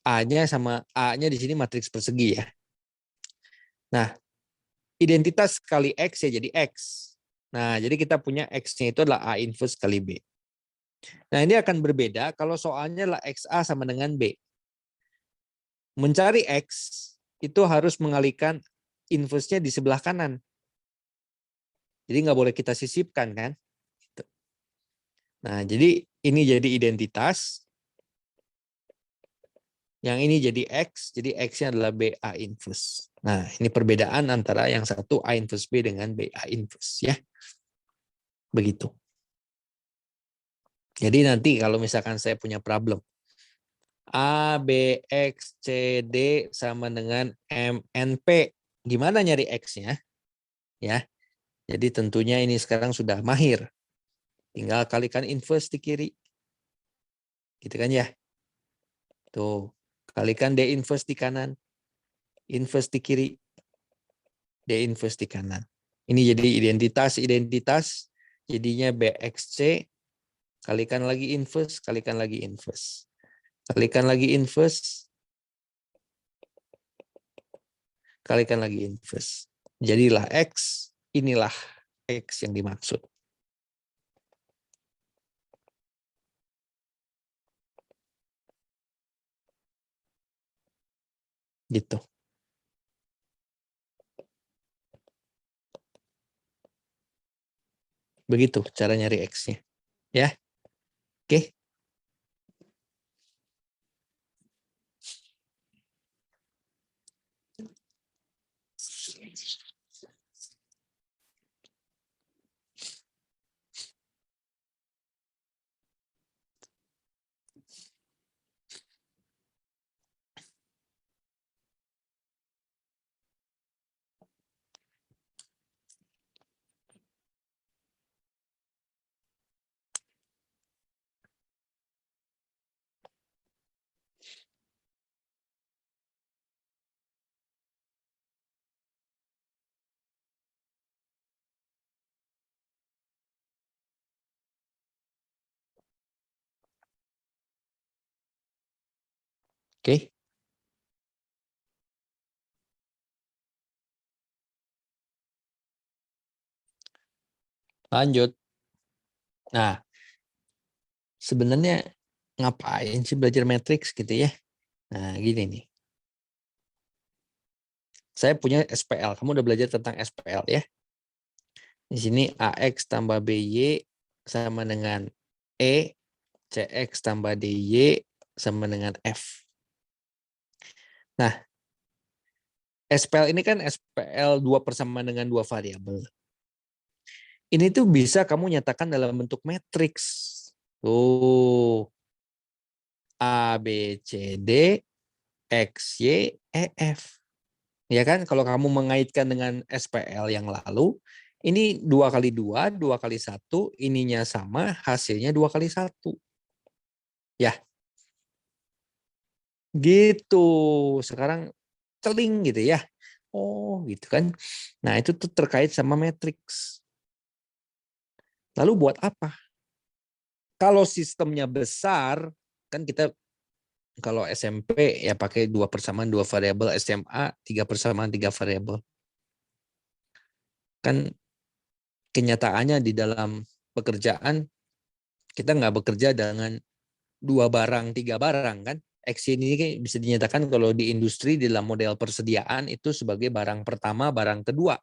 A-nya sama A-nya di sini matriks persegi ya. Nah, identitas kali X ya jadi X. Nah, jadi kita punya X-nya itu adalah A inverse kali B. Nah, ini akan berbeda kalau soalnya adalah XA sama dengan B. Mencari X itu harus mengalihkan inverse-nya di sebelah kanan. Jadi nggak boleh kita sisipkan kan. Nah, jadi ini jadi identitas. Yang ini jadi X, jadi X-nya adalah BA inverse. Nah, ini perbedaan antara yang satu A inverse B dengan BA inverse ya. Begitu. Jadi nanti kalau misalkan saya punya problem A, B, X, C, D sama dengan M, N, P. Gimana nyari X-nya? Ya. Jadi tentunya ini sekarang sudah mahir. Tinggal kalikan inverse di kiri. Gitu kan ya. Tuh. Kalikan D inverse di kanan. Inverse di kiri. D inverse di kanan. Ini jadi identitas. Jadinya BXC. Kalikan lagi inverse. Kalikan lagi inverse. Kalikan lagi inverse. Kalikan lagi inverse. Jadilah X. Inilah X yang dimaksud. Gitu. Begitu cara nyari X-nya. Ya. Oke. Oke. Lanjut. Nah, sebenarnya ngapain sih belajar matriks gitu ya? Nah, gini nih. Saya punya SPL. Kamu udah belajar tentang SPL ya? Di sini AX tambah BY sama dengan E, CX tambah DY sama dengan F. Nah, SPL ini kan SPL 2 persamaan dengan 2 variabel. Ini tuh bisa kamu nyatakan dalam bentuk matriks. Tuh, A, B, C, D, X, Y, E, F. Ya kan, kalau kamu mengaitkan dengan SPL yang lalu, ini 2 kali 2, 2 kali 1, ininya sama, hasilnya 2 kali 1. Ya, gitu. Sekarang celing gitu ya. Oh, gitu kan. Nah, itu tuh terkait sama matriks. Lalu buat apa? Kalau sistemnya besar, kan kita kalau SMP ya pakai 2 persamaan 2 variabel, SMA 3 persamaan 3 variabel. Kan kenyataannya di dalam pekerjaan kita nggak bekerja dengan 2 barang, 3 barang kan. X ini bisa dinyatakan kalau di industri di dalam model persediaan itu sebagai barang pertama, barang kedua.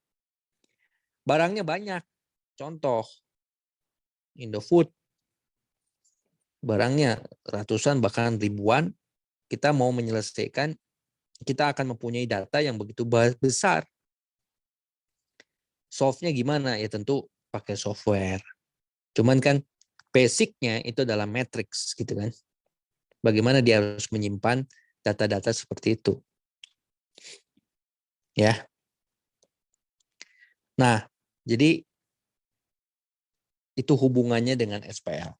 Barangnya banyak. Contoh, Indofood. Barangnya ratusan bahkan ribuan. Kita mau menyelesaikan, kita akan mempunyai data yang begitu besar. Solve-nya gimana? Ya tentu pakai software. Cuman kan basicnya itu dalam matrix gitu kan. Bagaimana dia harus menyimpan data-data seperti itu. Ya. Nah, jadi itu hubungannya dengan SPL.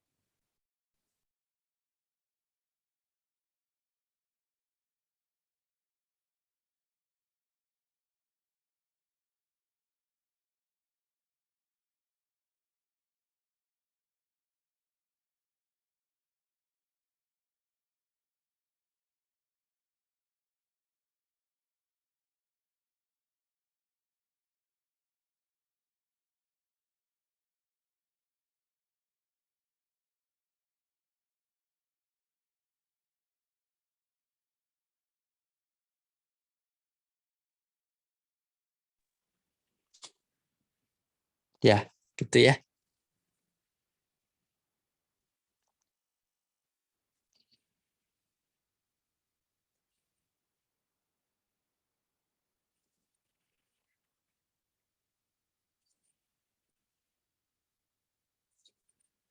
Ya, gitu ya.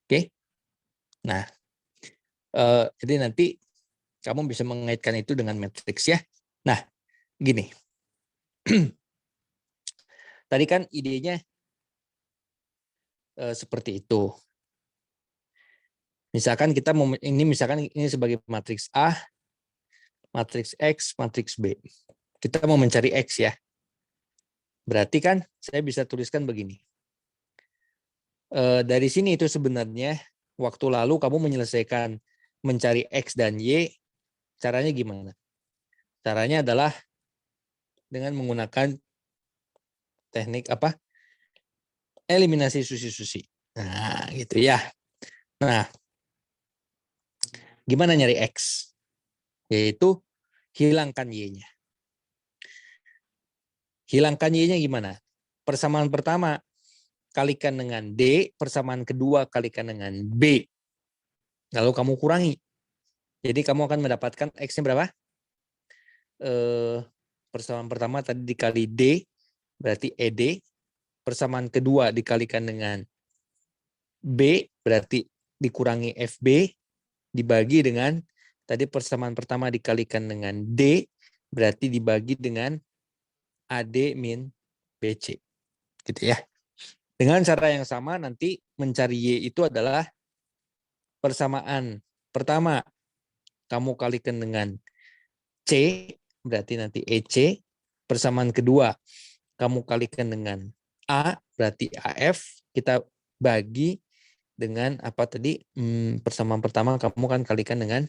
Oke. Nah, jadi nanti kamu bisa mengaitkan itu dengan matriks ya. Nah, gini. Tadi kan idenya seperti itu. Misalkan kita mau misalkan ini sebagai matriks A, matriks X, matriks B. Kita mau mencari X ya. Berarti kan saya bisa tuliskan begini. Dari sini itu sebenarnya waktu lalu kamu menyelesaikan mencari X dan Y, caranya gimana? Caranya adalah dengan menggunakan teknik apa? Eliminasi susi-susi. Nah, gitu ya. Nah, gimana nyari X? Yaitu hilangkan Y-nya. Hilangkan Y-nya gimana? Persamaan pertama, kalikan dengan D, persamaan kedua kalikan dengan B. Lalu kamu kurangi. Jadi kamu akan mendapatkan X-nya berapa? Persamaan pertama tadi dikali D, berarti ED. Persamaan kedua dikalikan dengan B, berarti dikurangi FB, dibagi dengan, tadi persamaan pertama dikalikan dengan D, berarti dibagi dengan AD min BC. Gitu ya. Dengan cara yang sama nanti mencari Y itu adalah persamaan pertama kamu kalikan dengan C, berarti nanti EC. Persamaan kedua kamu kalikan dengan A, berarti AF. Kita bagi dengan apa tadi? Persamaan pertama kamu kan kalikan dengan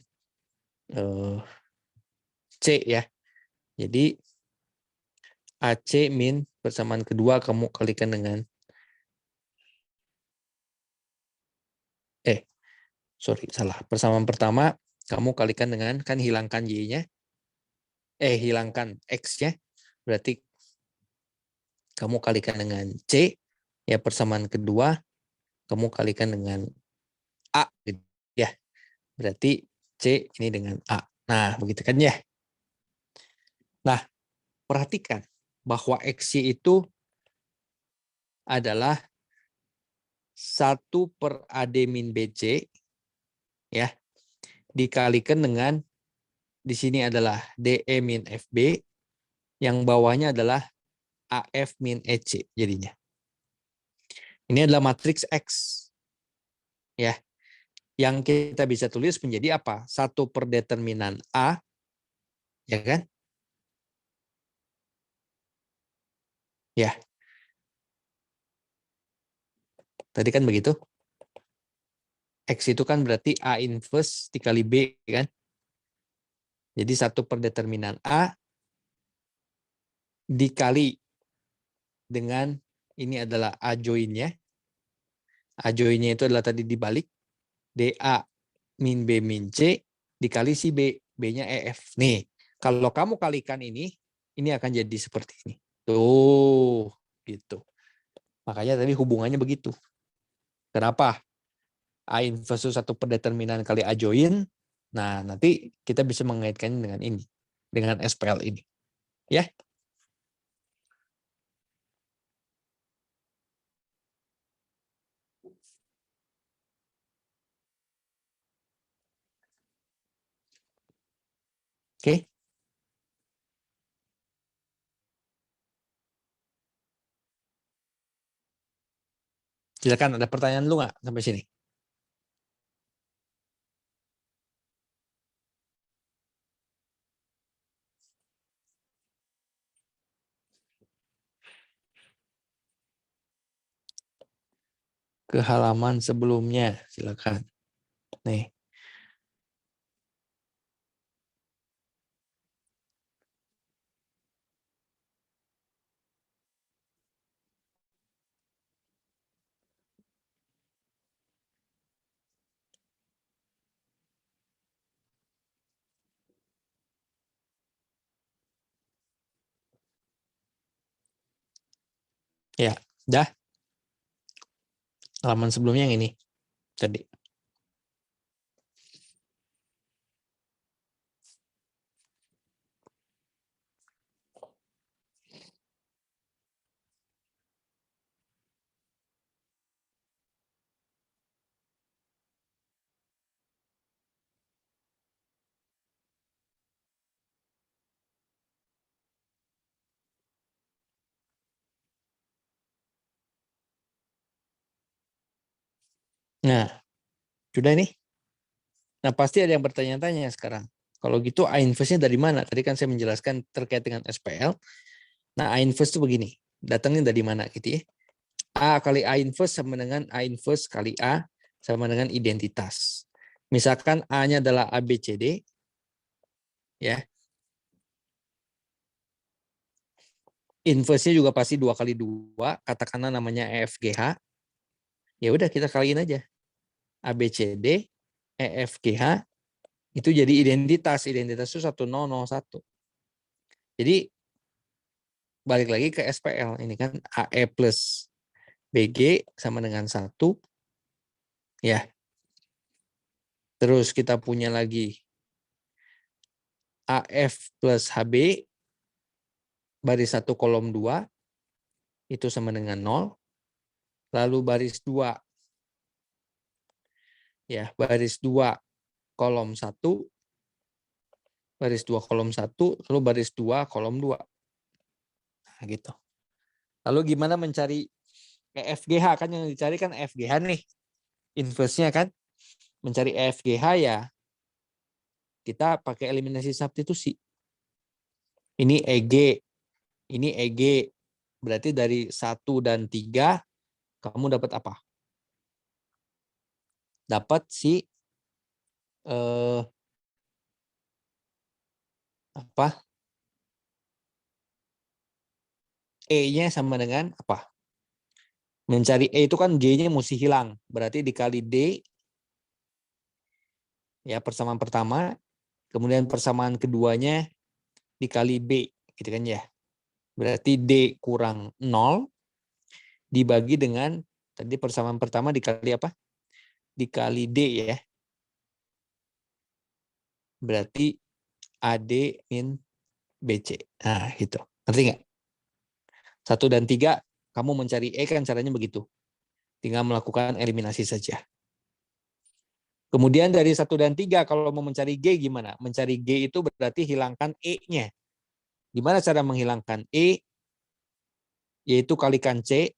C ya. Jadi AC min persamaan kedua kamu kalikan dengan salah. Persamaan pertama kamu kalikan dengan, kan hilangkan Y-nya, hilangkan X-nya, berarti kamu kalikan dengan C, ya persamaan kedua kamu kalikan dengan A, gitu ya. Berarti C ini dengan A. Nah, begitu kan ya. Nah, perhatikan bahwa XY itu adalah 1 per AD min BC, ya, dikalikan dengan, di sini adalah DE min FB, yang bawahnya adalah AF min EC jadinya. Ini adalah matriks X. Ya. Yang kita bisa tulis menjadi apa? 1 per determinan A, ya kan? Ya. Tadi kan begitu. X itu kan berarti A inverse dikali B, kan? Jadi 1 per determinan A dikali dengan, ini adalah A join-nya. A join-nya itu adalah tadi dibalik. DA min B min C dikali si B. B-nya EF. Nih, kalau kamu kalikan ini akan jadi seperti ini. Tuh, gitu. Makanya tadi hubungannya begitu. Kenapa? A inverse 1 per determinan kali A join. Nah, nanti kita bisa mengaitkannya dengan ini. Dengan SPL ini. Ya. Oke. Silakan, ada pertanyaan lu nggak sampai sini? Ke halaman sebelumnya, silakan. Nih. Ya, dah. Halaman sebelumnya yang ini tadi. Nah, sudah ini. Nah, pasti ada yang bertanya-tanya sekarang. Kalau gitu A inverse-nya dari mana? Tadi kan saya menjelaskan terkait dengan SPL. Nah, A inverse itu begini. Datangnya dari mana gitu ya. A kali A inverse sama dengan A inverse kali A sama dengan identitas. Misalkan A-nya adalah ABCD, ya. Inverse-nya juga pasti 2 kali 2, katakanlah namanya EFGH. Ya udah kita kaliin aja. ABCD, EFGH, itu jadi identitas. Identitas itu 1001. Jadi balik lagi ke SPL. Ini kan AE plus BG sama dengan 1. Ya. Terus kita punya lagi AF plus HB baris 1 kolom 2 itu sama dengan 0. Lalu baris 2 ya, baris 2 kolom 1, baris 2 kolom 1, lalu baris 2 kolom 2. Nah, gitu. Lalu gimana mencari EFGH, kan yang dicari kan EFGH nih. Inverse-nya kan. Mencari EFGH ya kita pakai eliminasi substitusi. Ini EG, ini EG. Berarti dari 1 dan 3 kamu dapat apa? Dapat si apa? E-nya sama dengan apa? Mencari E itu kan G-nya mesti hilang. Berarti dikali D ya persamaan pertama, kemudian persamaan keduanya dikali B, gitu kan ya. Berarti D kurang 0 dibagi dengan tadi persamaan pertama dikali apa? Dikali D ya. Berarti AD min BC. Nah, gitu. Ngerti nggak? 1 dan 3 kamu mencari E kan caranya begitu. Tinggal melakukan eliminasi saja. Kemudian dari 1 dan 3 kalau mau mencari G gimana? Mencari G itu berarti hilangkan E-nya. Gimana cara menghilangkan E? Yaitu kalikan C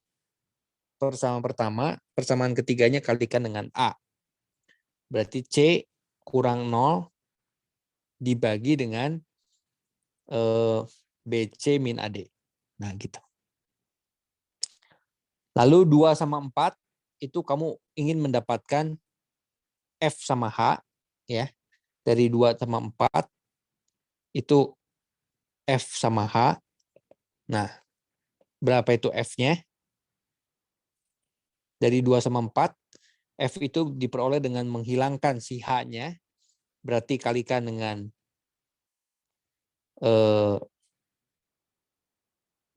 persamaan pertama, persamaan ketiganya kalikan dengan A. Berarti C kurang 0 dibagi dengan BC min AD. Nah, gitu. Lalu 2 sama 4 itu kamu ingin mendapatkan F sama H ya. Dari 2 sama 4 itu F sama H. Nah, berapa itu F-nya? Dari 2 sama 4, F itu diperoleh dengan menghilangkan si H-nya. Berarti kalikan dengan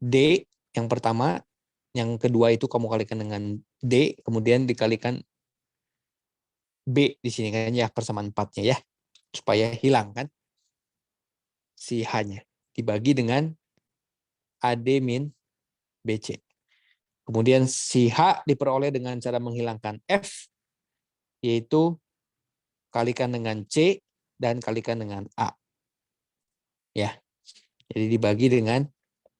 D yang pertama, yang kedua itu kamu kalikan dengan D, kemudian dikalikan B di sini kan ya persamaan 4-nya ya. Supaya hilang kan si H-nya. Dibagi dengan AD min BC. Kemudian si H diperoleh dengan cara menghilangkan F, yaitu kalikan dengan C dan kalikan dengan A. Ya, jadi dibagi dengan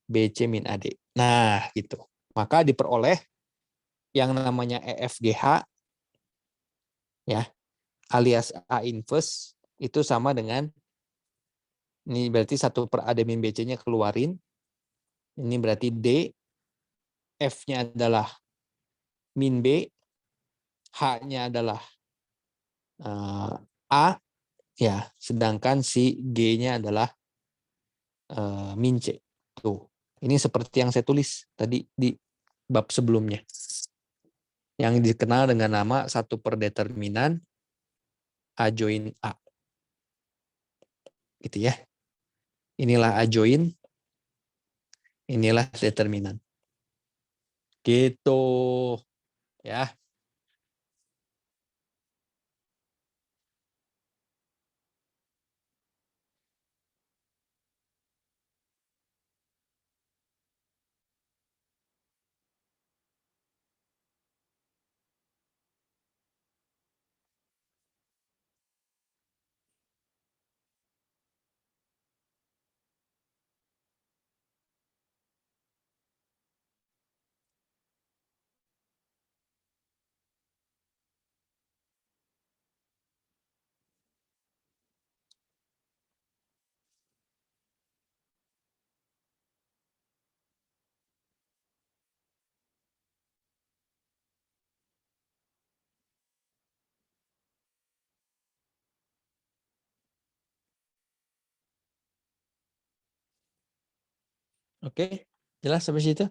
BC min AD. Nah, gitu. Maka diperoleh yang namanya EFGH ya, alias A inverse itu sama dengan ini berarti 1 per AD min BC-nya keluarin. Ini berarti D, F-nya adalah min B, H-nya adalah A, ya, sedangkan si G-nya adalah min C. Tuh. Ini seperti yang saya tulis tadi di bab sebelumnya. Yang dikenal dengan nama 1 per determinan A join A. Gitu ya. Inilah A join, inilah determinan. Gitu ya. Oke, jelas sampai situ?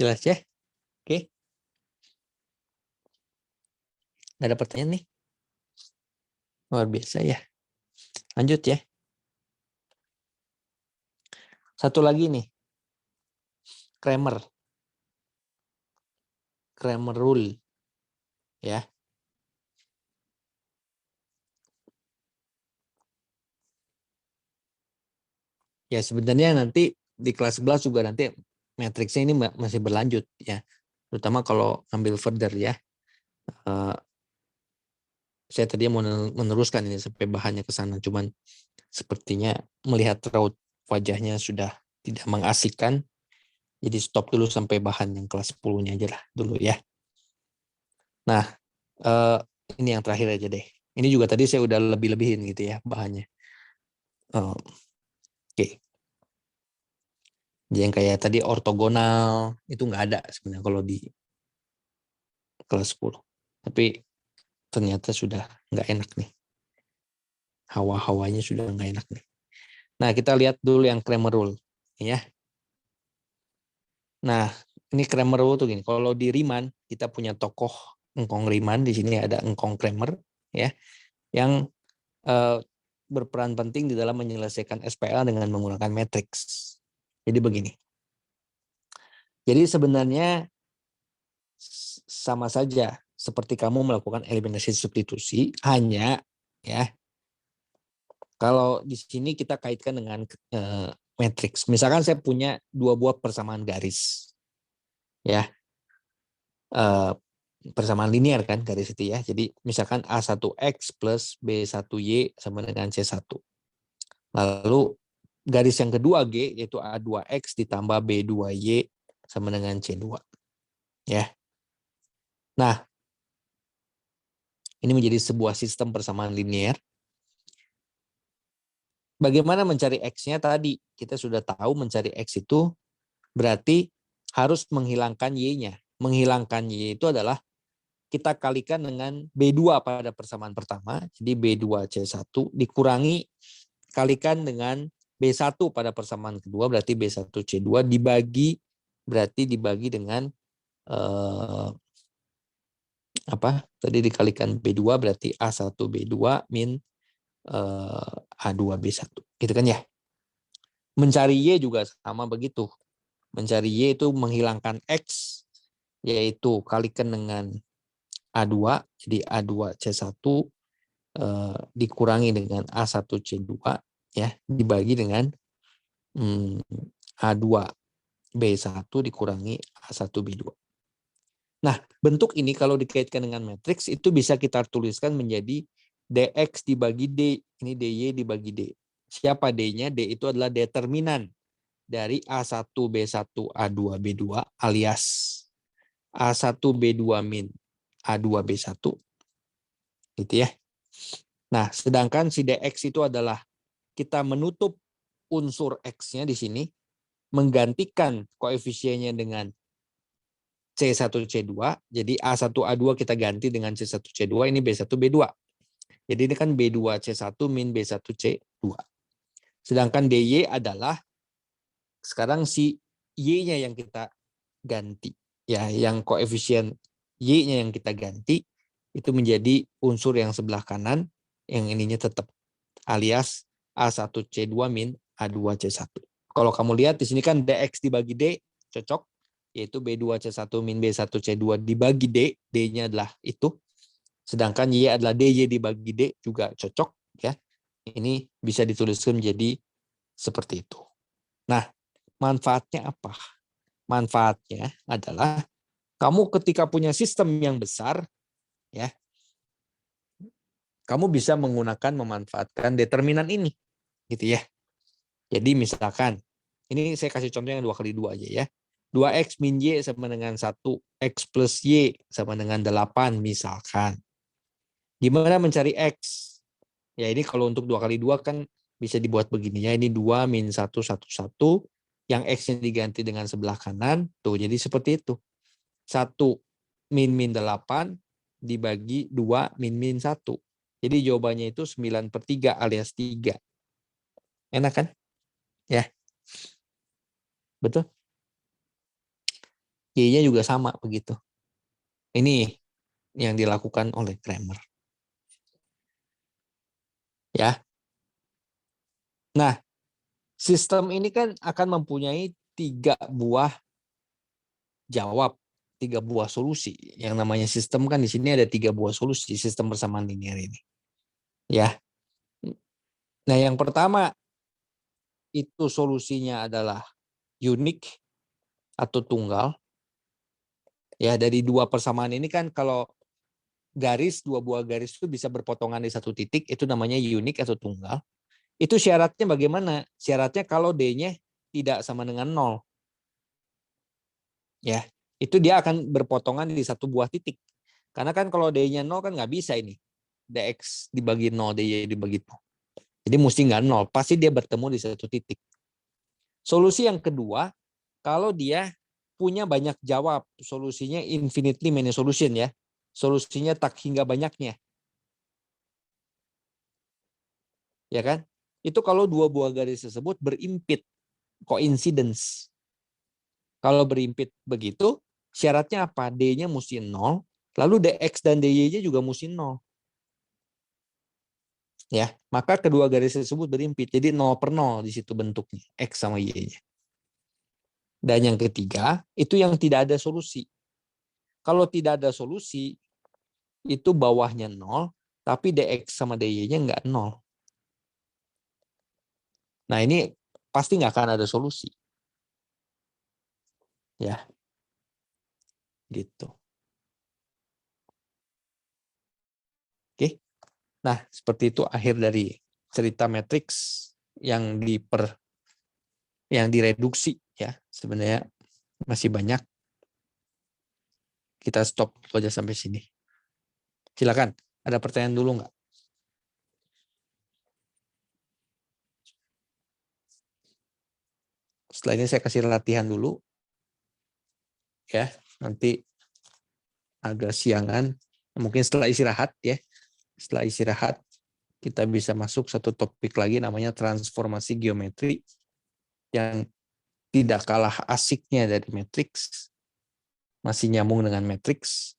Jelas ya? Oke. Nggak ada pertanyaan nih? Luar biasa ya. Lanjut ya. Satu lagi nih. Kramer rule ya. Ya sebenarnya nanti di kelas 11 juga nanti matriksnya ini masih berlanjut ya. Terutama kalau ambil further ya. Saya tadi mau meneruskan ini sampai bahannya ke sana. Cuman sepertinya melihat raut wajahnya sudah tidak mengasihkan. Jadi stop dulu sampai bahan yang kelas 10-nya aja lah dulu ya. Nah, ini yang terakhir aja deh. Ini juga tadi saya udah lebih-lebihin gitu ya bahannya. Oke. Jadi yang kayak tadi ortogonal itu nggak ada sebenarnya kalau di kelas 10. Tapi ternyata sudah nggak enak nih. Hawa-hawanya sudah nggak enak nih. Nah, kita lihat dulu yang Kramer rule ya. Nah, ini Kramer rule tuh gini. Kalau di Riemann kita punya tokoh engkong Riemann, di sini ada engkong Kramer ya, yang berperan penting di dalam menyelesaikan SPL dengan menggunakan matriks. Jadi begini. Jadi sebenarnya sama saja seperti kamu melakukan eliminasi substitusi, hanya ya kalau di sini kita kaitkan dengan matriks. Misalkan saya punya dua buah persamaan garis, ya persamaan linear kan garis itu ya. Jadi misalkan A1X plus B1Y sama dengan C1. Lalu garis yang kedua G yaitu A2X ditambah B2Y sama dengan C2. Ya. Nah, ini menjadi sebuah sistem persamaan linear. Bagaimana mencari X-nya tadi? Kita sudah tahu mencari X itu berarti harus menghilangkan Y-nya. Menghilangkan Y itu adalah kita kalikan dengan B2 pada persamaan pertama. Jadi B2C1 dikurangi kalikan dengan B1 pada persamaan kedua berarti B1C2 dibagi dengan apa? Tadi dikalikan B2 berarti A1B2 min A2B1. Gitu kan ya? Mencari Y juga sama begitu. Mencari Y itu menghilangkan X yaitu kalikan dengan A2 jadi A2C1 dikurangi dengan A1C2 ya dibagi dengan A2B1 dikurangi A1B2. Nah, bentuk ini kalau dikaitkan dengan matriks itu bisa kita tuliskan menjadi DX dibagi D, ini DY dibagi D. Siapa D-nya? D itu adalah determinan dari A1B1 A2B2 alias A1B2 min A2B1 gitu ya. Nah, sedangkan si DX itu adalah kita menutup unsur X-nya di sini, menggantikan koefisiennya dengan C1C2, jadi A1A2 kita ganti dengan C1C2, ini B1B2. Jadi ini kan B2C1 min B1C2. Sedangkan DY adalah sekarang si Y-nya yang kita ganti. Ya, yang koefisien Y-nya yang kita ganti itu menjadi unsur yang sebelah kanan, yang ininya tetap alias A1C2 min A2C1. Kalau kamu lihat di sini kan DX dibagi D cocok, yaitu B2C1 min B1C2 dibagi D, D-nya adalah itu. Sedangkan Y adalah DJ dibagi D juga cocok ya. Ini bisa dituliskan menjadi seperti itu. Nah, manfaatnya apa? Manfaatnya adalah kamu ketika punya sistem yang besar ya, kamu bisa menggunakan memanfaatkan determinan ini gitu ya. Jadi misalkan ini saya kasih contoh yang 2 kali 2 aja ya. 2X min Y sama dengan 1X plus Y sama dengan 8 misalkan. Gimana mencari X? Ya ini kalau untuk 2 kali 2 kan bisa dibuat begini ya. Ini 2 min 1, 1, 1. Yang X-nya diganti dengan sebelah kanan. Tuh jadi seperti itu. 1 min 8 dibagi 2 min 1. Jadi jawabannya itu 9/3 alias 3. Enak kan? Ya. Betul? Y-nya juga sama begitu. Ini yang dilakukan oleh Cramer. Ya. Nah, sistem ini kan akan mempunyai 3 buah jawab, 3 buah solusi. Yang namanya sistem kan di sini ada 3 buah solusi sistem persamaan linear ini. Ya. Nah, yang pertama itu solusinya adalah unik atau tunggal. Ya, dari 2 persamaan ini kan kalau 2 buah garis itu bisa berpotongan di satu titik, itu namanya unik atau tunggal. Itu syaratnya bagaimana? Syaratnya kalau D-nya tidak sama dengan 0. Ya, itu dia akan berpotongan di satu buah titik. Karena kan kalau D-nya 0 kan nggak bisa ini. Dx dibagi 0, dy dibagi 0. Jadi mesti nggak 0, pasti dia bertemu di satu titik. Solusi yang kedua, kalau dia punya banyak jawab, solusinya infinitely many solution ya. Solusinya tak hingga banyaknya. Ya kan? Itu kalau 2 buah garis tersebut berimpit, coincidence. Kalau berimpit begitu, syaratnya apa? D-nya mesti 0, lalu dx dan dy-nya juga mesti 0. Ya, maka kedua garis tersebut berimpit. Jadi 0 per 0 di situ bentuknya, x sama y-nya. Dan yang ketiga, itu yang tidak ada solusi. Kalau tidak ada solusi, itu bawahnya 0, tapi dx sama dy-nya nggak 0. Nah, ini pasti nggak akan ada solusi. Ya, gitu. Oke. Nah, seperti itu akhir dari cerita matriks yang yang direduksi ya. Sebenarnya masih banyak. Kita stop aja sampai sini. Silakan. Ada pertanyaan dulu nggak? Setelah ini saya kasih latihan dulu ya. Nanti agak siangan. Mungkin setelah istirahat ya. Setelah istirahat kita bisa masuk satu topik lagi namanya transformasi geometri yang tidak kalah asiknya dari matriks, masih nyambung dengan matriks.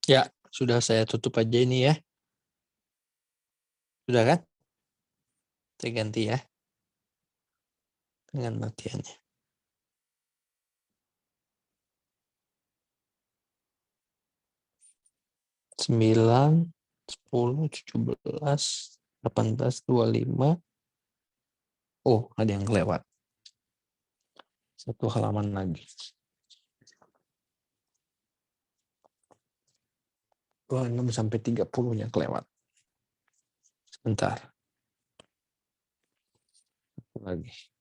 Ya, sudah saya tutup aja ini ya. Sudah kan? Saya ganti ya dengan matiannya. 9, 10, 17, 18, 25. Oh, ada yang kelewat. Satu halaman lagi. 26 sampai 30-nya kelewat. Sebentar. Lagi.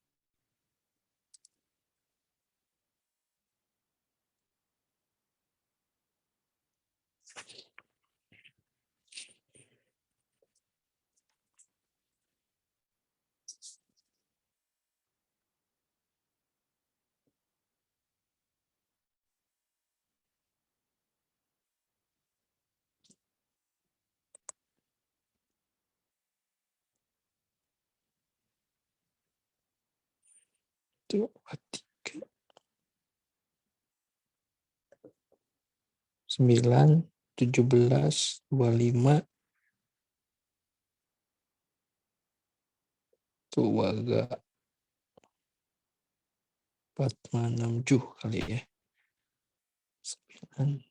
Itu 3, 9, 17, 25, 4, 6, 7 kali ya. 9,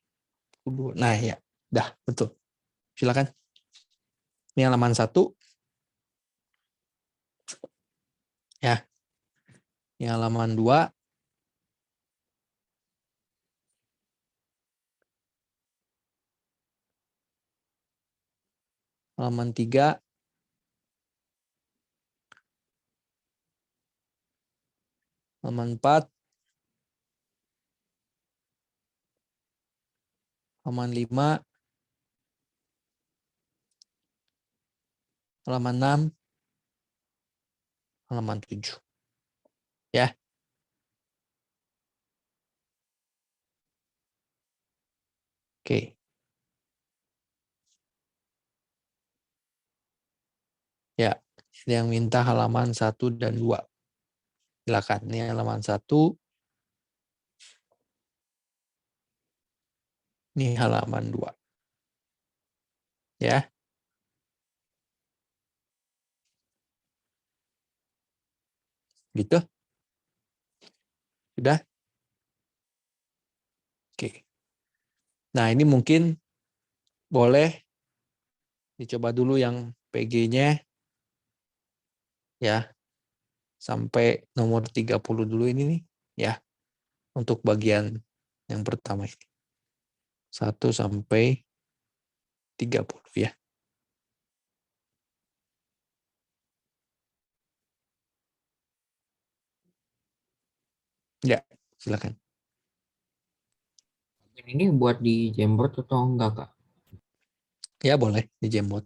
10. Nah ya, dah betul. Silakan. Ini halaman 1. Ya. Ini halaman 2. Halaman 3. Halaman 4. Halaman 5. Halaman 6. Halaman 7. Ya. Oke. Ya. Ada yang minta halaman 1 dan 2. Silakan. Ini halaman 1. Ini halaman 2. Ya. Gitu. Sudah? Oke. Nah, ini mungkin boleh dicoba dulu yang PG-nya ya. Sampai nomor 30 dulu ini nih ya. Untuk bagian yang pertama ini. 1 sampai 30 ya. Ya, silakan. Ini buat di Jamboard atau enggak, Kak? Ya boleh di Jamboard.